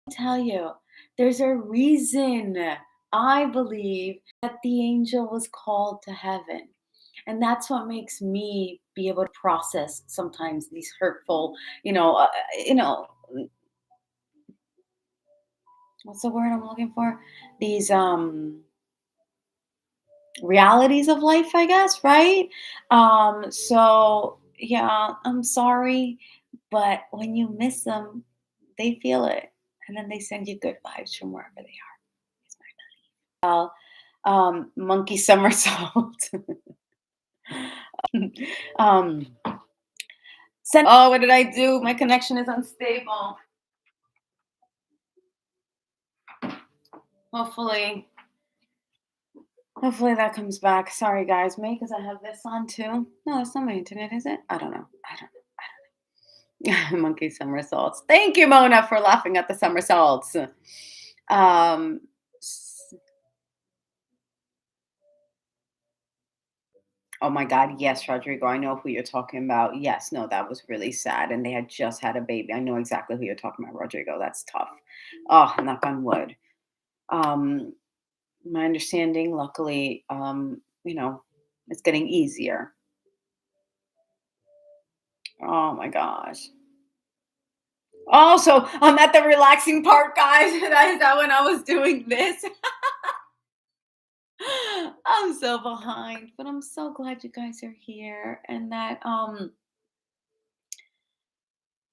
I tell you, there's a reason, I believe, that the angel was called to heaven. And that's what makes me be able to process sometimes these hurtful, you know, uh, you know, what's the word I'm looking for? These realities of life, I guess, right? So yeah, I'm sorry, but when you miss them, they feel it, and then they send you good vibes from wherever they are. Is my belief. Monkey somersault. um, oh, what did I do? My connection is unstable. Hopefully, hopefully that comes back. Sorry, guys. Maybe because I have this on too. No, it's not my internet, is it? I don't know. I don't know. Monkey somersaults. Thank you, Mona, for laughing at the somersaults. Um, Oh my God, yes, Rodrigo, I know who you're talking about. Yes, no, that was really sad, and they had just had a baby. I know exactly who you're talking about, Rodrigo. That's tough. Oh, knock on wood. Um, my understanding, luckily, it's getting easier. Oh my gosh. Also, I'm at the relaxing part, guys. That when I was doing this. I'm so behind, but I'm so glad you guys are here and that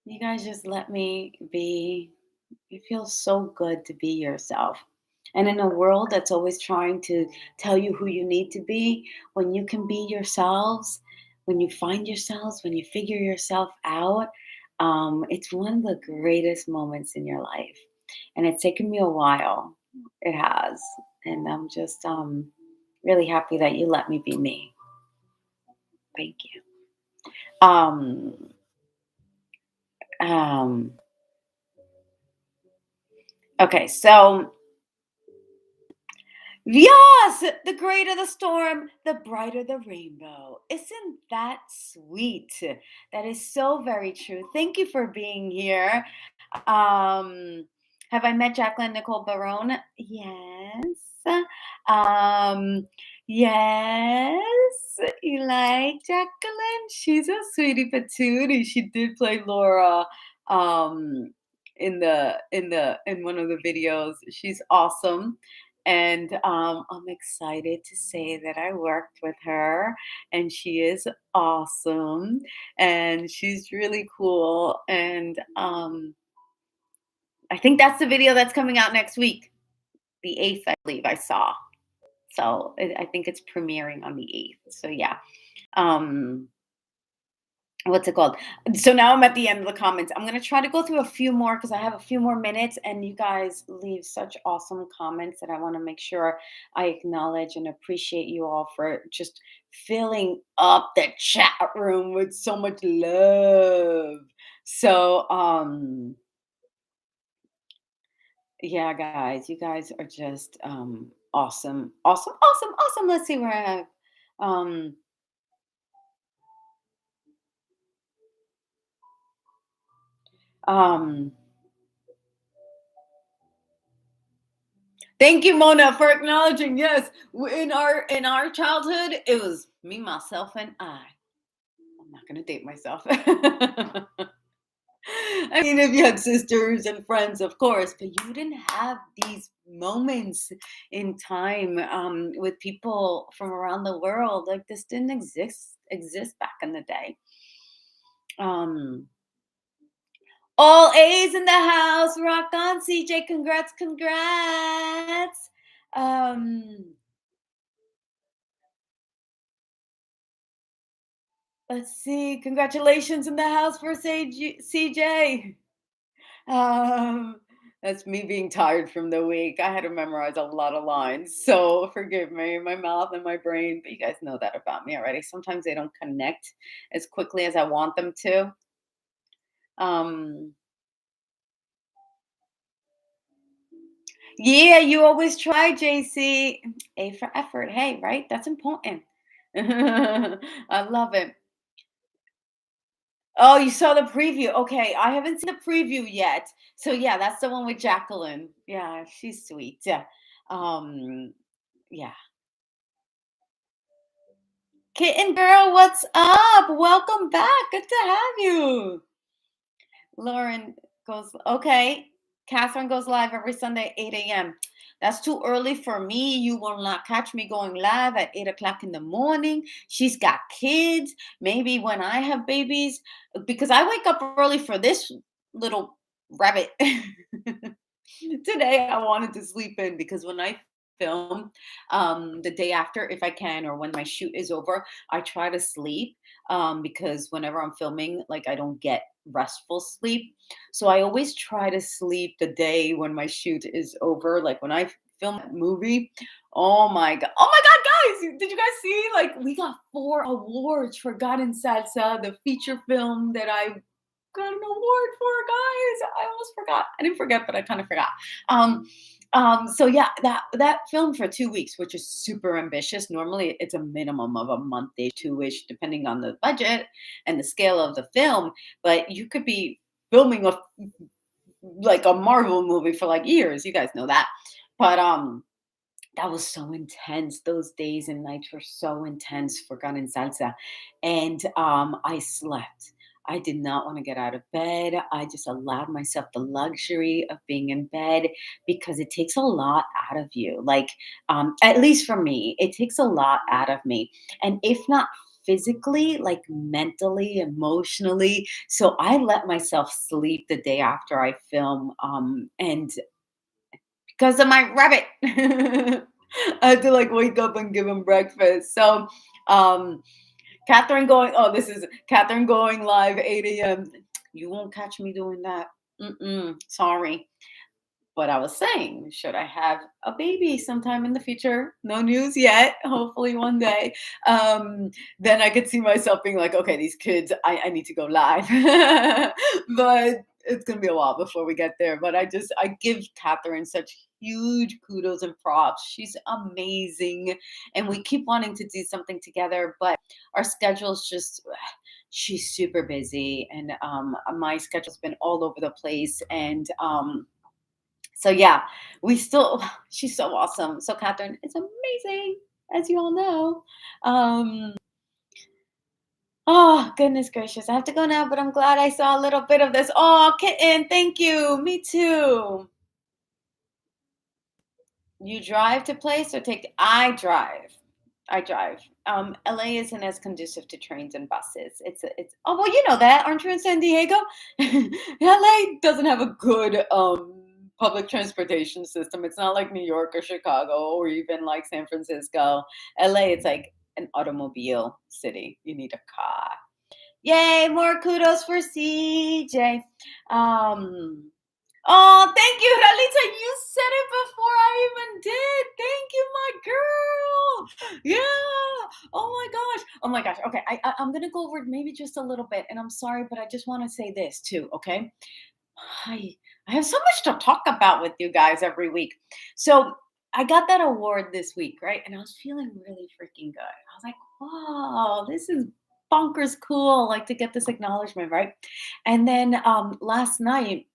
you guys just let me be. It feels so good to be yourself. And in a world that's always trying to tell you who you need to be, when you can be yourselves, when you find yourselves, when you figure yourself out, it's one of the greatest moments in your life. And it's taken me a while. It has. And I'm just really happy that you let me be me. Thank you. Um, um, okay, so yes, the greater the storm, the brighter the rainbow. Isn't that sweet? That is so very true. Thank you for being here. Um, have I met Jacqueline Nicole Barone? Yes. Um, yes. You like Jacqueline? She's a sweetie patootie. She did play Laura um in one of the videos. She's awesome. And I'm excited to say that I worked with her, and she is awesome, and she's really cool. And I think that's the video that's coming out next week, the 8th, I believe I saw. So I think it's premiering on the 8th. So yeah. Um, what's it called? So now I'm at the end of the comments. I'm going to try to go through a few more because I have a few more minutes, and you guys leave such awesome comments that I want to make sure I acknowledge and appreciate you all for just filling up the chat room with so much love. So yeah, guys, you guys are just awesome, awesome, awesome, awesome. Let's see where I have um um thank you, Mona, for acknowledging. Yes, in our childhood, it was me, myself, and I. I'm not gonna date myself. I mean, if you had sisters and friends, of course, but you didn't have these moments in time with people from around the world. Like this didn't exist back in the day. Um, all A's in the house. Rock on, CJ. Congrats, congrats. Um, let's see. Congratulations in the house for CJ. Um, that's me being tired from the week. I had to memorize a lot of lines, so forgive me, my mouth and my brain. But you guys know that about me already. Sometimes they don't connect as quickly as I want them to. Um, yeah, you always try, JC. A for effort. Hey, right? That's important. I love it. Oh, you saw the preview. Okay, I haven't seen the preview yet. So yeah, that's the one with Jacqueline. Yeah, she's sweet. Yeah. Um, yeah. Kitten girl, what's up? Welcome back. Good to have you. Lauren goes, okay. Catherine goes live every Sunday, 8 a.m. That's too early for me. You will not catch me going live at 8 o'clock in the morning. She's got kids. Maybe when I have babies, because I wake up early for this little rabbit. Today I wanted to sleep in because when I film the day after, if I can, or when my shoot is over, I try to sleep because whenever I'm filming, like I don't get restful sleep. So I always try to sleep the day when my shoot is over. Like when I film that movie, oh my god, guys, did you guys see? Like we got 4 awards for God and Salsa, the feature film that I got an award for, guys. I almost forgot. I didn't forget, but I kind of forgot. Um, so yeah, that film for 2 weeks, which is super ambitious. Normally, it's a minimum of a month, 2-ish, depending on the budget and the scale of the film. But you could be filming a Marvel movie for like years. You guys know that. But that was so intense. Those days and nights were so intense for Gun and Salsa. And I slept. I did not want to get out of bed. I just allowed myself the luxury of being in bed because it takes a lot out of you. Like, at least for me, it takes a lot out of me. And if not physically, like mentally, emotionally. So I let myself sleep the day after I film. And because of my rabbit. I had to like wake up and give him breakfast. So, um, Catherine going, oh, this is Catherine going live 8 a.m. You won't catch me doing that. Sorry. But I was saying, should I have a baby sometime in the future? No news yet. Hopefully one day. Then I could see myself being like, okay, these kids, I need to go live. But it's gonna be a while before we get there. But I give Catherine such huge kudos and props. She's amazing. And we keep wanting to do something together, but our schedules just she's super busy and my schedule's been all over the place and so yeah, we still she's so awesome. So Catherine is amazing, as you all know. Um, oh goodness gracious. I have to go now, but I'm glad I saw a little bit of this. Oh, kitten, thank you. Me too. You drive to place or take I drive. I drive. LA isn't as conducive to trains and buses. It's oh well, you know that, aren't you in San Diego? LA doesn't have a good public transportation system. It's not like New York or Chicago or even like San Francisco. LA, it's like an automobile city. You need a car. Yay, more kudos for CJ. Um Oh, thank you, Ralita. You said it before I even did. Thank you, my girl. Yeah. Oh my gosh. Oh my gosh. Okay, I'm gonna go over it maybe just a little bit, and I'm sorry, but I just want to say this too. Okay. I I have so much to talk about with you guys every week. So I got that award this week, right? And I was feeling really freaking good. I was like, wow, this is bonkers cool. Like to get this acknowledgement, right? And then last night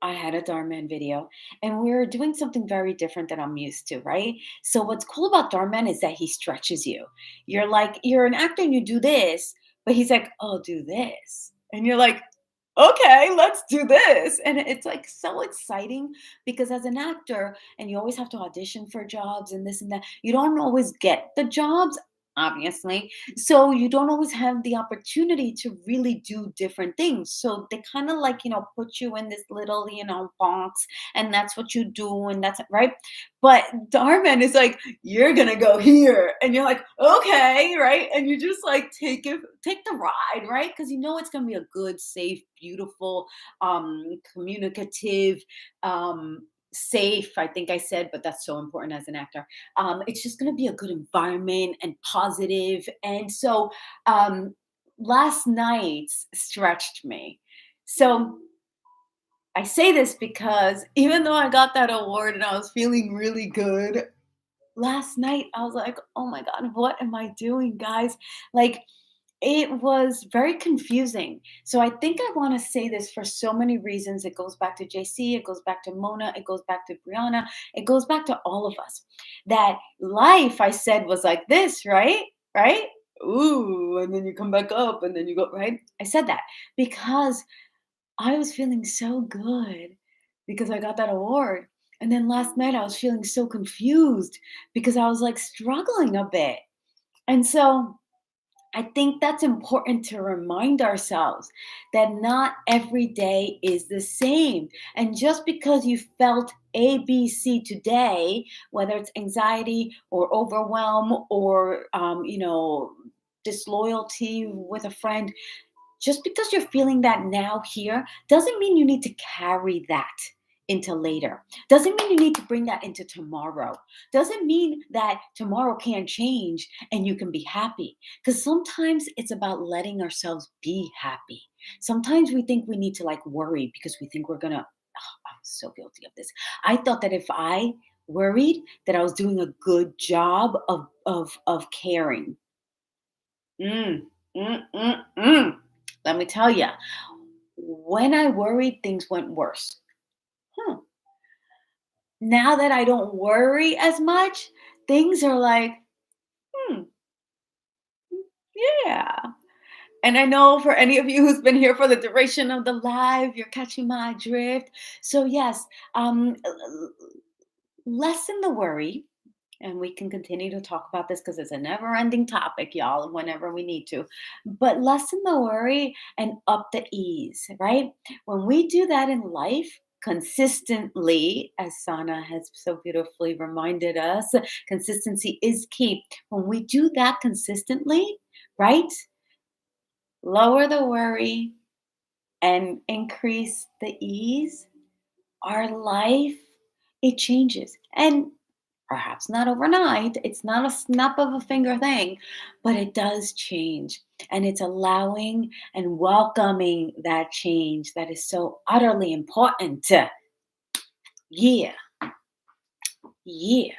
I had a Dharman video, and we are doing something very different than I'm used to, right? So what's cool about Dharman is that he stretches you. You're like, you're an actor and you do this, but he's like, oh, do this. And you're like, okay, let's do this. And it's like so exciting because as an actor, and you always have to audition for jobs and this and that, you don't always get the jobs, obviously. So you don't always have the opportunity to really do different things. So they kind of like, put you in this little, box, and that's what you do, and that's right. But Darman is like, you're gonna go here, and you're like, okay, right, and you just like take the ride, right, because it's gonna be a good, safe, beautiful, communicative, safe. I think I said, but that's so important as an actor. It's just gonna be a good environment and positive, and so last night stretched me. So I say this because even though I got that award and I was feeling really good, last night I was like, "Oh my god, what am I doing, guys?" Like it was very confusing. So I think I want to say this for so many reasons. It goes back to JC, it goes back to Mona, it goes back to Brianna, it goes back to all of us. That life, I said, was like this, right? Right? Ooh, and then you come back up and then you go, right? I said that because I was feeling so good because I got that award. And then last night I was feeling so confused because I was like struggling a bit. And so I think that's important to remind ourselves that not every day is the same. And just because you felt ABC today, whether it's anxiety or overwhelm or, disloyalty with a friend, just because you're feeling that now here doesn't mean you need to carry that into later. Doesn't mean you need to bring that into tomorrow. Doesn't mean that tomorrow can't change and you can be happy. Because sometimes it's about letting ourselves be happy. Sometimes we think we need to like worry because we think we're gonna. Oh, I'm so guilty of this. I thought that if I worried, that I was doing a good job of caring. Mm, mm. Let me tell you, when I worried, things went worse. Hmm. Now that I don't worry as much, things are like, hmm, yeah. And I know for any of you who's been here for the duration of the live, you're catching my drift. So yes, lessen the worry. And we can continue to talk about this because it's a never ending topic, y'all, whenever we need to. But lessen the worry and up the ease, right? When we do that in life, consistently, as Sana has so beautifully reminded us, consistency is key. When we do that consistently, right? Lower the worry and increase the ease, our life, it changes. And perhaps not overnight, it's not a snap of a finger thing, but it does change. And it's allowing and welcoming that change that is so utterly important. Yeah, yeah.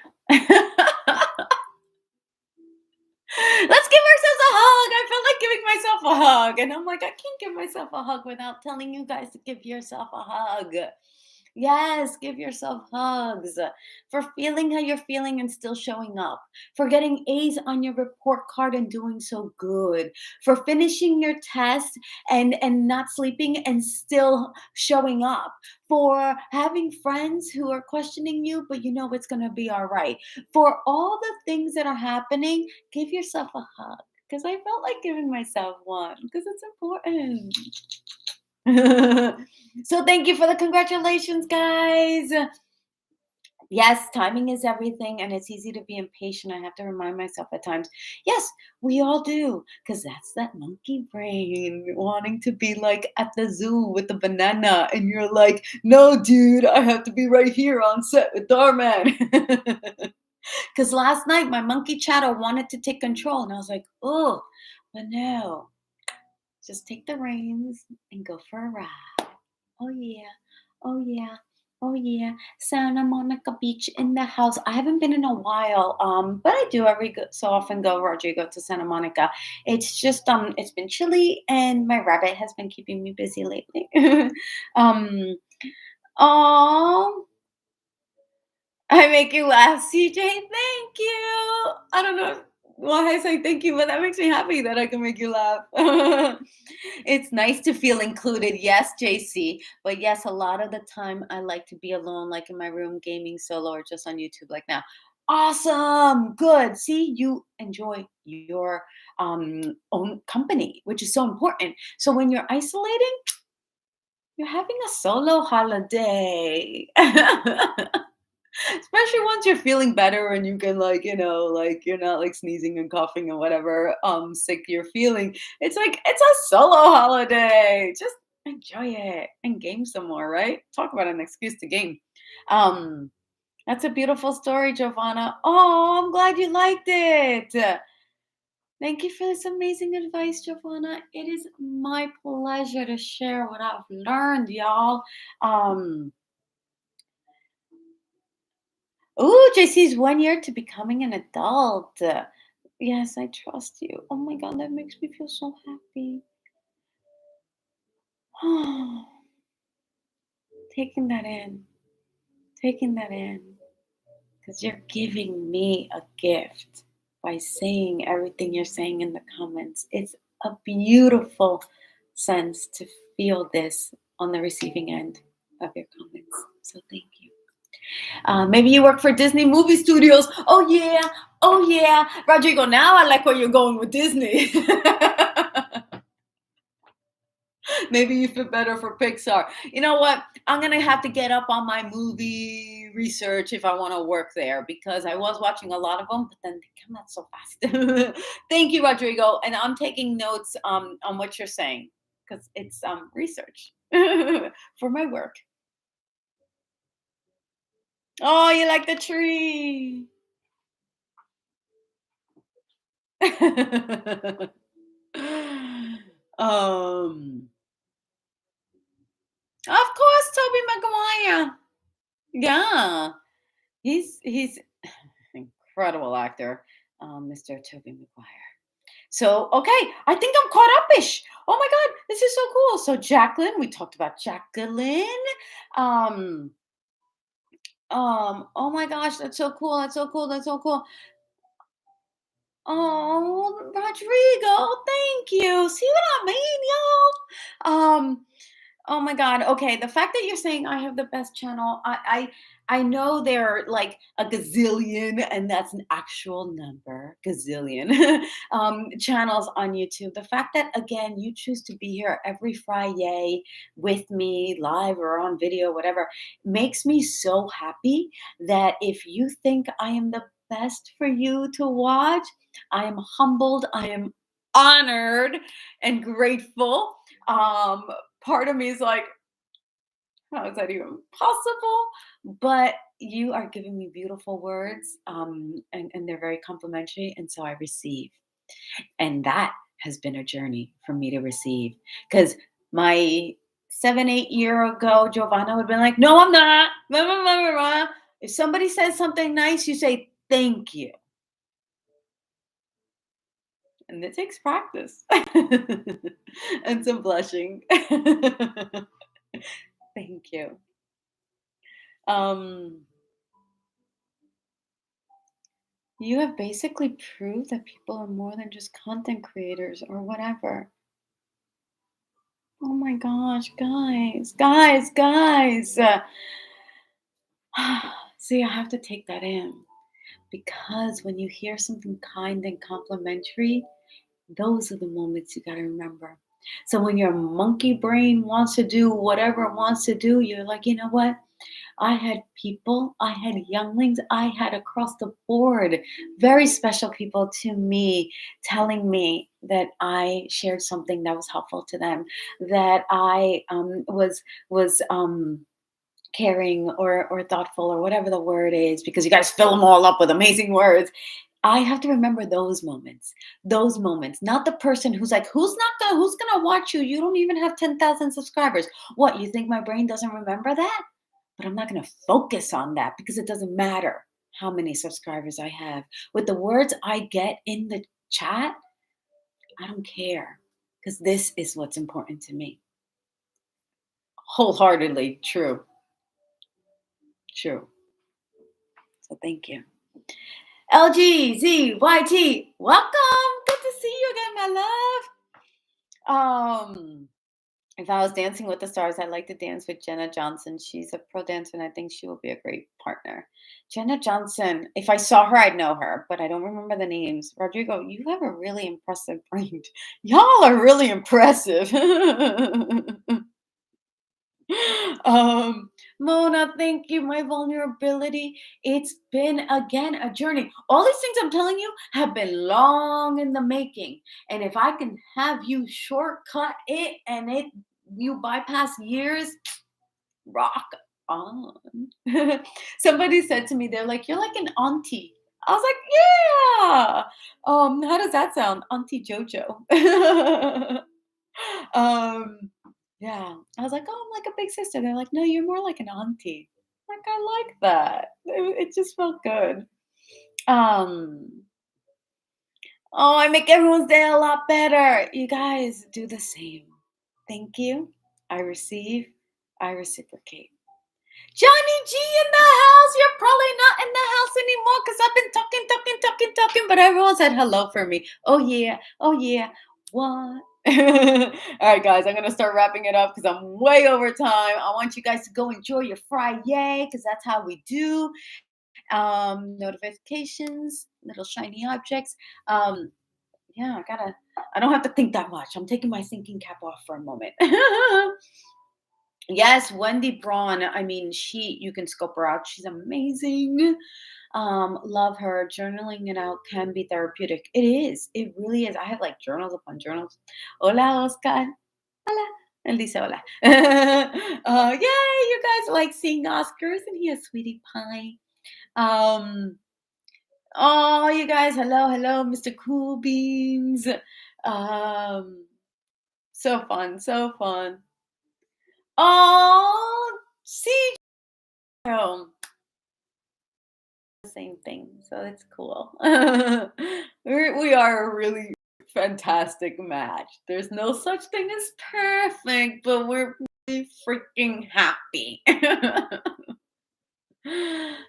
Let's give ourselves a hug. I felt like giving myself a hug. And I'm like, I can't give myself a hug without telling you guys to give yourself a hug. Yes, give yourself hugs for feeling how you're feeling and still showing up, for getting A's on your report card and doing so good, for finishing your test and not sleeping and still showing up, for having friends who are questioning you, but you know it's going to be all right. For all the things that are happening, give yourself a hug because I felt like giving myself one because it's important. So thank you for the congratulations, guys. Yes, timing is everything, and it's easy to be impatient. I have to remind myself at times. Yes, we all do, because that's that monkey brain wanting to be like at the zoo with the banana, and you're like, no, dude, I have to be right here on set with Darman. Because last night my monkey chatter wanted to take control, and I was like, oh, but no, just take the reins and go for a ride. Oh yeah. Oh yeah. Oh yeah. Santa Monica Beach in the house. I haven't been in a while. But I do so often go, Rodrigo, to Santa Monica. It's just it's been chilly and my rabbit has been keeping me busy lately. um oh I make you laugh, CJ. Thank you. I don't know why I say thank you, but that makes me happy that I can make you laugh. It's nice to feel included. Yes, JC. But yes, a lot of the time I like to be alone, like in my room, gaming solo or just on YouTube, like now. Awesome. Good. See, you enjoy your own company, which is so important. So when you're isolating, you're having a solo holiday. Especially once you're feeling better and you can like, like you're not like sneezing and coughing and whatever sick you're feeling. It's like it's a solo holiday. Just enjoy it and game some more, right? Talk about an excuse to game. Um that's a beautiful story, Giovanna. Oh, I'm glad you liked it. Thank you for this amazing advice, Giovanna. It is my pleasure to share what I've learned, y'all. Um Ooh, JC's 1 year to becoming an adult. Yes, I trust you. Oh my God, that makes me feel so happy. Taking that in, taking that in, because you're giving me a gift by saying everything you're saying in the comments. It's a beautiful sense to feel this on the receiving end of your comments. So thank you. Maybe you work for Disney movie studios. Oh yeah. Oh yeah. Rodrigo, now I like where you're going with Disney. Maybe you fit better for Pixar. You know what? I'm going to have to get up on my movie research if I want to work there because I was watching a lot of them, but then they come out so fast. Thank you, Rodrigo. And I'm taking notes on what you're saying because it's research for my work. Oh, you like the tree. um, of course, Toby Maguire. Yeah, he's incredible actor, Mr. Toby Maguire. So, okay, I think I'm caught up-ish. Oh my God, this is so cool. So, Jacqueline, we talked about Jacqueline. Um, oh my gosh, that's so cool. That's so cool. That's so cool. Oh, Rodrigo, thank you. See what I mean, y'all? Oh my God. Okay, the fact that you're saying I have the best channel, I know there are like a gazillion, and that's an actual number, gazillion channels on YouTube. The fact that again you choose to be here every Friday with me, live or on video, whatever, makes me so happy that if you think I am the best for you to watch, I am humbled, I am honored and grateful. Um, Part of me is like, how is that even possible? But you are giving me beautiful words, and they're very complimentary, and so I receive. And that has been a journey for me to receive. Because my 7, 8 year ago, Giovanna would have been like, no, I'm not. Blah, blah, blah, blah, blah. If somebody says something nice, you say, thank you. And it takes practice and some blushing. Thank you. Um, you have basically proved that people are more than just content creators or whatever. Oh my gosh, guys, guys, guys. See, I have to take that in because when you hear something kind and complimentary, those are the moments you got to remember. So when your monkey brain wants to do whatever it wants to do, you're like, you know what? I had people, I had younglings, I had across the board very special people to me telling me that I shared something that was helpful to them, that I was caring or thoughtful or whatever the word is, because you guys fill them all up with amazing words. I have to remember those moments, not the person who's like, who's gonna watch you? You don't even have 10,000 subscribers. What, you think my brain doesn't remember that? But I'm not going to focus on that because it doesn't matter how many subscribers I have. With the words I get in the chat, I don't care because this is what's important to me. Wholeheartedly true. True. So thank you. LGZYT, welcome. Good to see you again, my love. If I was dancing with the stars, I'd like to dance with Jenna Johnson. She's a pro dancer, and I think she will be a great partner. Jenna Johnson, if I saw her, I'd know her, but I don't remember the names. Rodrigo, you have a really impressive brain. Y'all are really impressive. um, Mona, thank you. My vulnerability. It's been again a journey. All these things I'm telling you have been long in the making. And if I can have you shortcut it and it you bypass years, rock on. Somebody said to me, they're like, you're like an auntie. I was like, yeah. How does that sound? Auntie Jojo. um, yeah. I was like, oh, I'm like a big sister. They're like, no, you're more like an auntie. Like, I like that. It just felt good. Um, oh, I make everyone's day a lot better. You guys do the same. Thank you. I receive. I reciprocate. Johnny G in the house. You're probably not in the house anymore because I've been talking, but everyone said hello for me. Oh yeah. Oh yeah. What? All right, guys, I'm gonna start wrapping it up because I'm way over time. I want you guys to go enjoy your Fri-YAYY because that's how we do. Notifications, little shiny objects. Yeah, I don't have to think that much. I'm taking my thinking cap off for a moment. Yes, Wendy Braun. I mean, you can scope her out. She's amazing. Love her. Journaling it out can be therapeutic. It is. It really is. I have like journals upon journals. Hola, Oscar. Hola. Él dice hola. Yay, you guys like seeing Oscars and he has sweetie pie. Um, oh, you guys, hello, hello, Mr. Cool Beans. Um, so fun, so fun. Oh, see, the same thing, so it's cool. We are a really fantastic match. There's no such thing as perfect, but we're really freaking happy.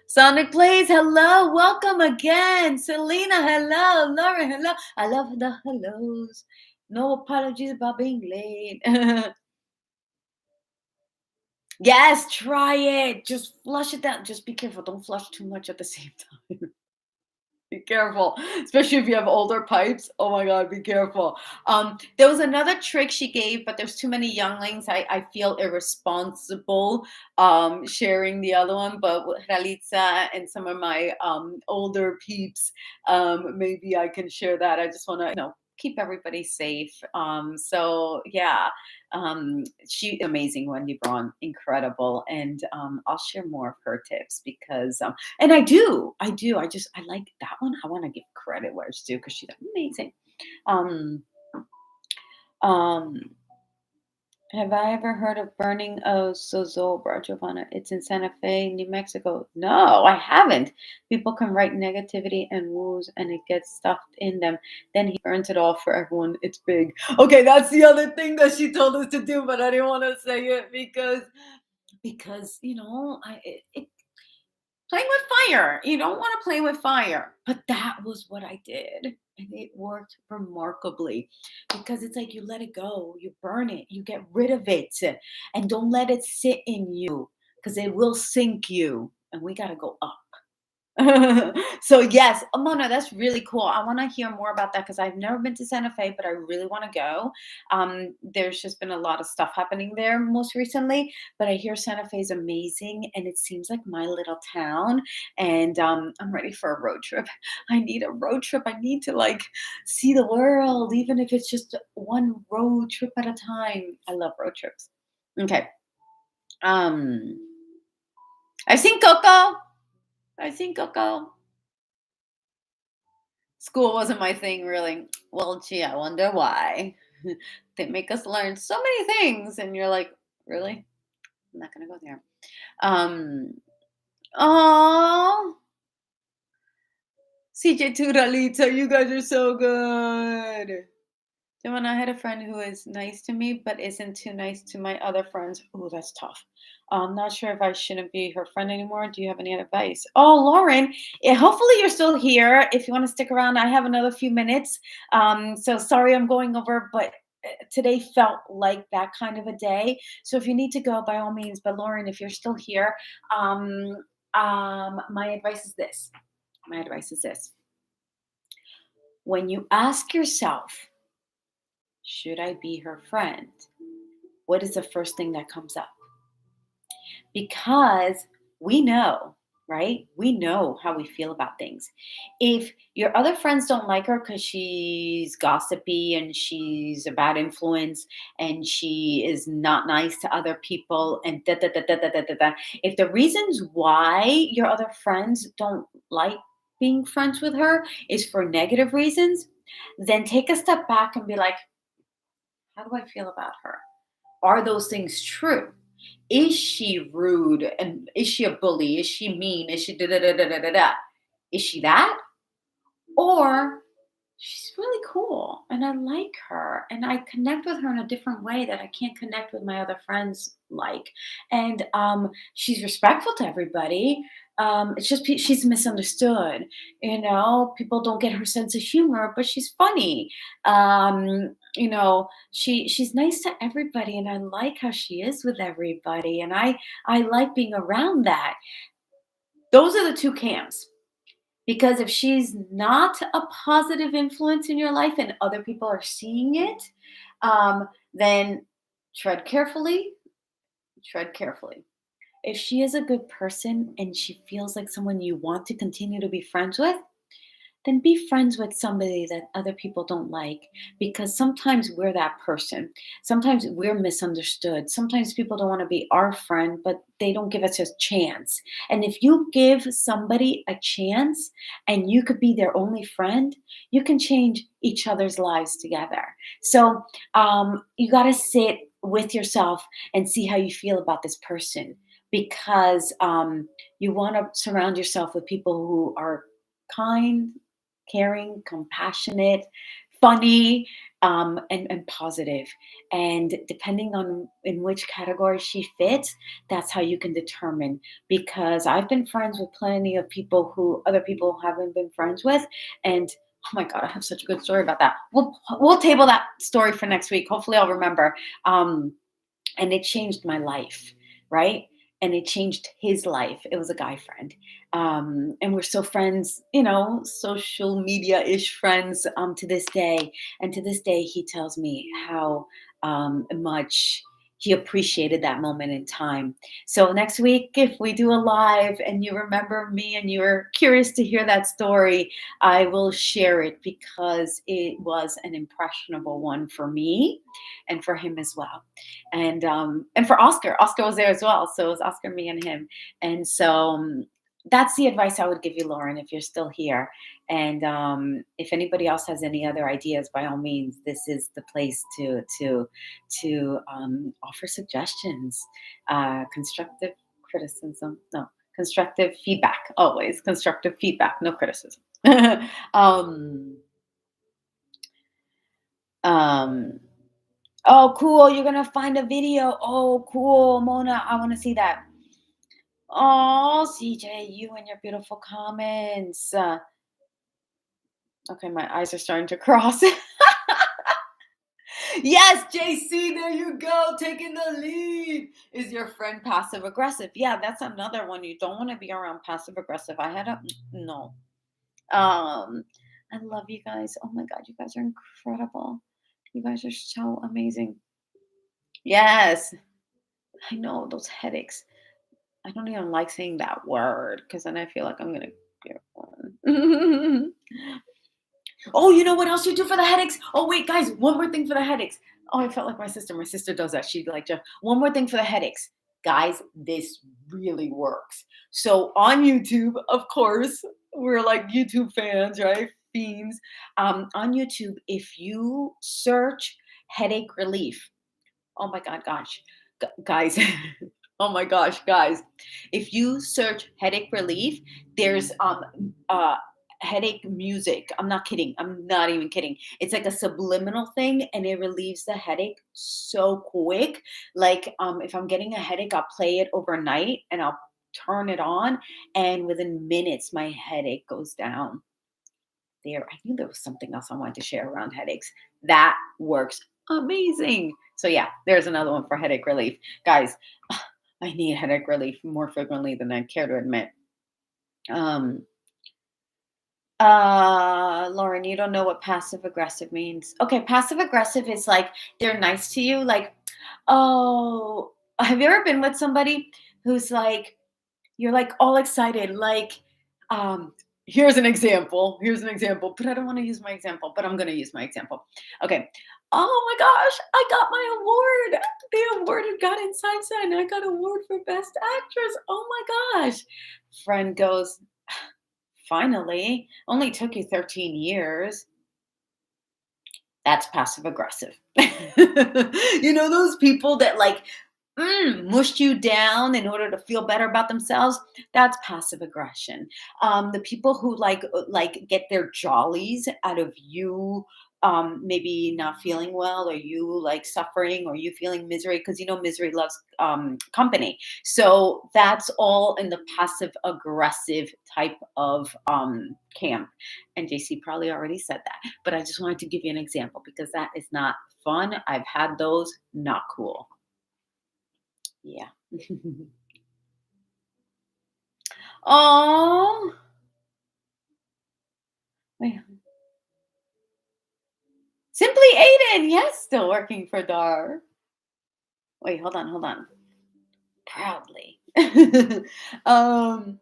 Sonic Plays, hello, welcome again. Selena, hello. Laura, hello. I love the hellos. No apologies about being late. Yes, try it. Just flush it down. Just be careful. Don't flush too much at the same time. Be careful, especially if you have older pipes. Oh my God, be careful. There was another trick she gave, but there's too many younglings. I feel irresponsible sharing the other one. But with Ralitza and some of my older peeps, maybe I can share that. I just want to, keep everybody safe. So yeah, she's amazing, Wendy Braun, incredible, and I'll share more of her tips because and I like that one. I want to give credit where it's due because she's amazing. Um, um, have I ever heard of burning of Zozobra, Giovanna? It's in Santa Fe, New Mexico. No, I haven't. People can write negativity and woos and it gets stuffed in them. Then he burns it all for everyone. It's big. Okay, that's the other thing that she told us to do, but I didn't want to say it because it playing with fire. You don't want to play with fire. But that was what I did. And it worked remarkably because it's like you let it go, you burn it, you get rid of it, and don't let it sit in you because it will sink you. And we got to go up. So yes, Mona, that's really cool. I want to hear more about that because I've never been to Santa Fe, but I really want to go. There's just been a lot of stuff happening there most recently, but I hear Santa Fe is amazing, and it seems like my little town. And I'm ready for a road trip. I need a road trip. I need to like see the world, even if it's just one road trip at a time. I love road trips. Okay. Um, I've seen Coco. I've seen Coco. School wasn't my thing, really. Well, gee, I wonder why. They make us learn so many things, and you're like, really? I'm not gonna go there. Um, oh, CJ Turalita, you guys are so good. Then when I had a friend who is nice to me, but isn't too nice to my other friends. Ooh, that's tough. I'm not sure if I shouldn't be her friend anymore. Do you have any advice? Oh, Lauren, hopefully you're still here. If you want to stick around, I have another few minutes. So sorry I'm going over, but today felt like that kind of a day. So if you need to go, by all means. But Lauren, if you're still here, um, my advice is this. My advice is this. When you ask yourself, should I be her friend? What is the first thing that comes up? Because we know, right? We know how we feel about things. If your other friends don't like her because she's gossipy and she's a bad influence and she is not nice to other people and da da da da da da da, da. If the reasons why your other friends don't like being friends with her is for negative reasons, then take a step back and be like, how do I feel about her? Are those things true? Is she rude and is she a bully? Is she mean? Is she da da da da da da da? Is she that? Or she's really cool and I like her and I connect with her in a different way that I can't connect with my other friends like. And she's respectful to everybody. It's just she's misunderstood. People don't get her sense of humor, but she's funny. She's nice to everybody, and I like how she is with everybody, and I like being around that. Those are the two camps. Because if she's not a positive influence in your life and other people are seeing it, then tread carefully, tread carefully. If she is a good person and she feels like someone you want to continue to be friends with, then be friends with somebody that other people don't like, because sometimes we're that person. Sometimes we're misunderstood. Sometimes people don't want to be our friend, but they don't give us a chance. And if you give somebody a chance and you could be their only friend, you can change each other's lives together. So you got to sit with yourself and see how you feel about this person, because you want to surround yourself with people who are kind, caring, compassionate, funny, and positive. And depending on in which category she fits, that's how you can determine. Because I've been friends with plenty of people who other people haven't been friends with, and oh my god, I have such a good story about that. We'll table that story for next week. Hopefully, I'll remember. And it changed my life, right? And it changed his life. It was a guy friend. And we're still friends, social media ish friends to this day. And to this day, he tells me how much he appreciated that moment in time. So next week, if we do a live and you remember me and you're curious to hear that story, I will share it, because it was an impressionable one for me and for him as well. And for Oscar. Oscar was there as well. So it was Oscar, me, and him. And so that's the advice I would give you, Lauren, if you're still here. And if anybody else has any other ideas, by all means, this is the place to offer suggestions, constructive criticism. No, constructive feedback. Always constructive feedback, no criticism. um, um, oh, cool. You're gonna find a video. Oh, cool, Mona. I want to see that. Oh, CJ, you and your beautiful comments. Okay, my eyes are starting to cross. Yes, JC, there you go, taking the lead. Is your friend passive aggressive? Yeah, that's another one. You don't want to be around passive aggressive. I had a no. I love you guys. Oh my god, you guys are incredible. You guys are so amazing. Yes, I know those headaches. I don't even like saying that word, because then I feel like I'm gonna get one. Oh, you know what else you do for the headaches? Oh, wait, guys, one more thing for the headaches. Oh, I felt like my sister. My sister does that. She'd like, Jeff, one more thing for the headaches. Guys, this really works. So on YouTube, of course, we're like YouTube fans, right? Fiends. On YouTube, if you search headache relief, oh my God, gosh, guys, oh my gosh, guys, if you search headache relief, there's uh headache music. I'm not kidding. I'm not even kidding. It's like a subliminal thing, and it relieves the headache so quick. Like if I'm getting a headache, I'll play it overnight and I'll turn it on, and within minutes my headache goes down. There, I knew there was something else I wanted to share around headaches. That works amazing. So yeah, there's another one for headache relief. Guys, I need headache relief more frequently than I care to admit. Um, Lauren, you don't know what passive aggressive means. Okay, passive aggressive is like they're nice to you. Like, oh, have you ever been with somebody who's like, you're like all excited, like, um, here's an example. Here's an example, but I don't want to use my example, but I'm going to use my example. Okay. Oh my gosh, I got my award. The award had got in Sunshine. I got award for best actress. Oh my gosh. Friend goes, finally, only took you 13 years. That's passive aggressive. Those people that like mushed you down in order to feel better about themselves. That's passive aggression. The people who like get their jollies out of you maybe not feeling well, or you like suffering, or you feeling misery, because misery loves company. So that's all in the passive aggressive type of camp. And JC probably already said that, but I just wanted to give you an example, because that is not fun. I've had those, not cool. Yeah. Oh, wait. Simply Aiden. Yes, still working for Dhar. Wait, hold on. Proudly. um,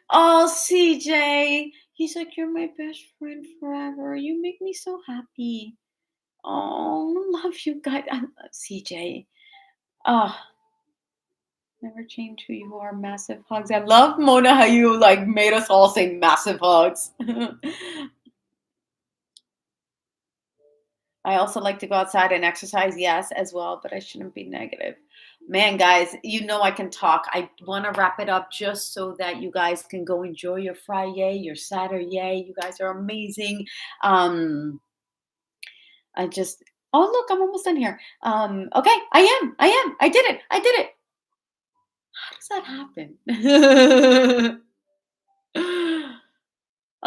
oh, CJ, He's like, "You're my best friend forever. You make me so happy." Oh, love you guys. I love CJ. Oh, never change who you are. Massive hugs. I love Mona how you like made us all say massive hugs. I also like to go outside and exercise, yes, as well, but I shouldn't be negative. Man, guys, you know I can talk. I want to wrap it up just so that you guys can go enjoy your Fri-YAYY, your Saturday. You guys are amazing. Um, I just, oh, look, I'm almost done here. Okay, I did it. I did it. How does that happen?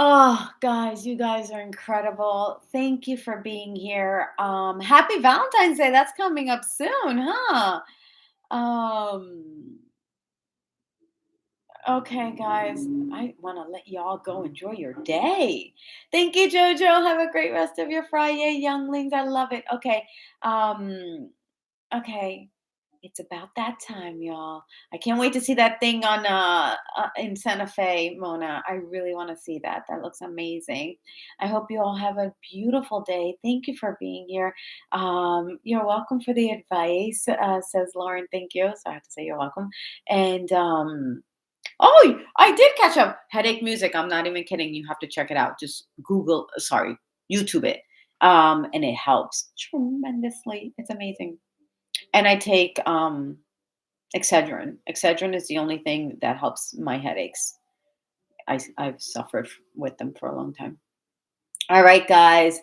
Oh, guys, you guys are incredible. Thank you for being here. Happy Valentine's Day. That's coming up soon, huh? Um, okay, guys, I want to let y'all go enjoy your day. Thank you, Jojo. Have a great rest of your Friday, younglings. I love it. Okay. Um, okay. It's about that time, y'all. I can't wait to see that thing on in Santa Fe, Mona. I really want to see that. That looks amazing. I hope you all have a beautiful day. Thank you for being here. You're welcome for the advice, says Lauren. Thank you. So I have to say you're welcome. And oh, I did catch up. Headache music. I'm not even kidding. You have to check it out. Just Google, sorry, YouTube it. And it helps tremendously. It's amazing. And I take Excedrin. Excedrin is the only thing that helps my headaches. I've suffered with them for a long time. All right, guys.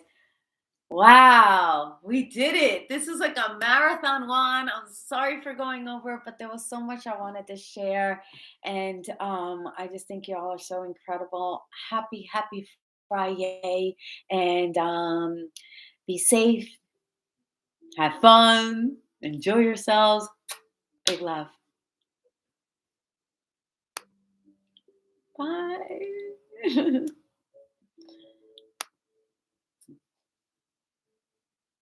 Wow, we did it. This is like a marathon one. I'm sorry for going over, but there was so much I wanted to share. And I just think you all are so incredible. Happy Friday. And be safe, have fun, enjoy yourselves. Big love. Bye.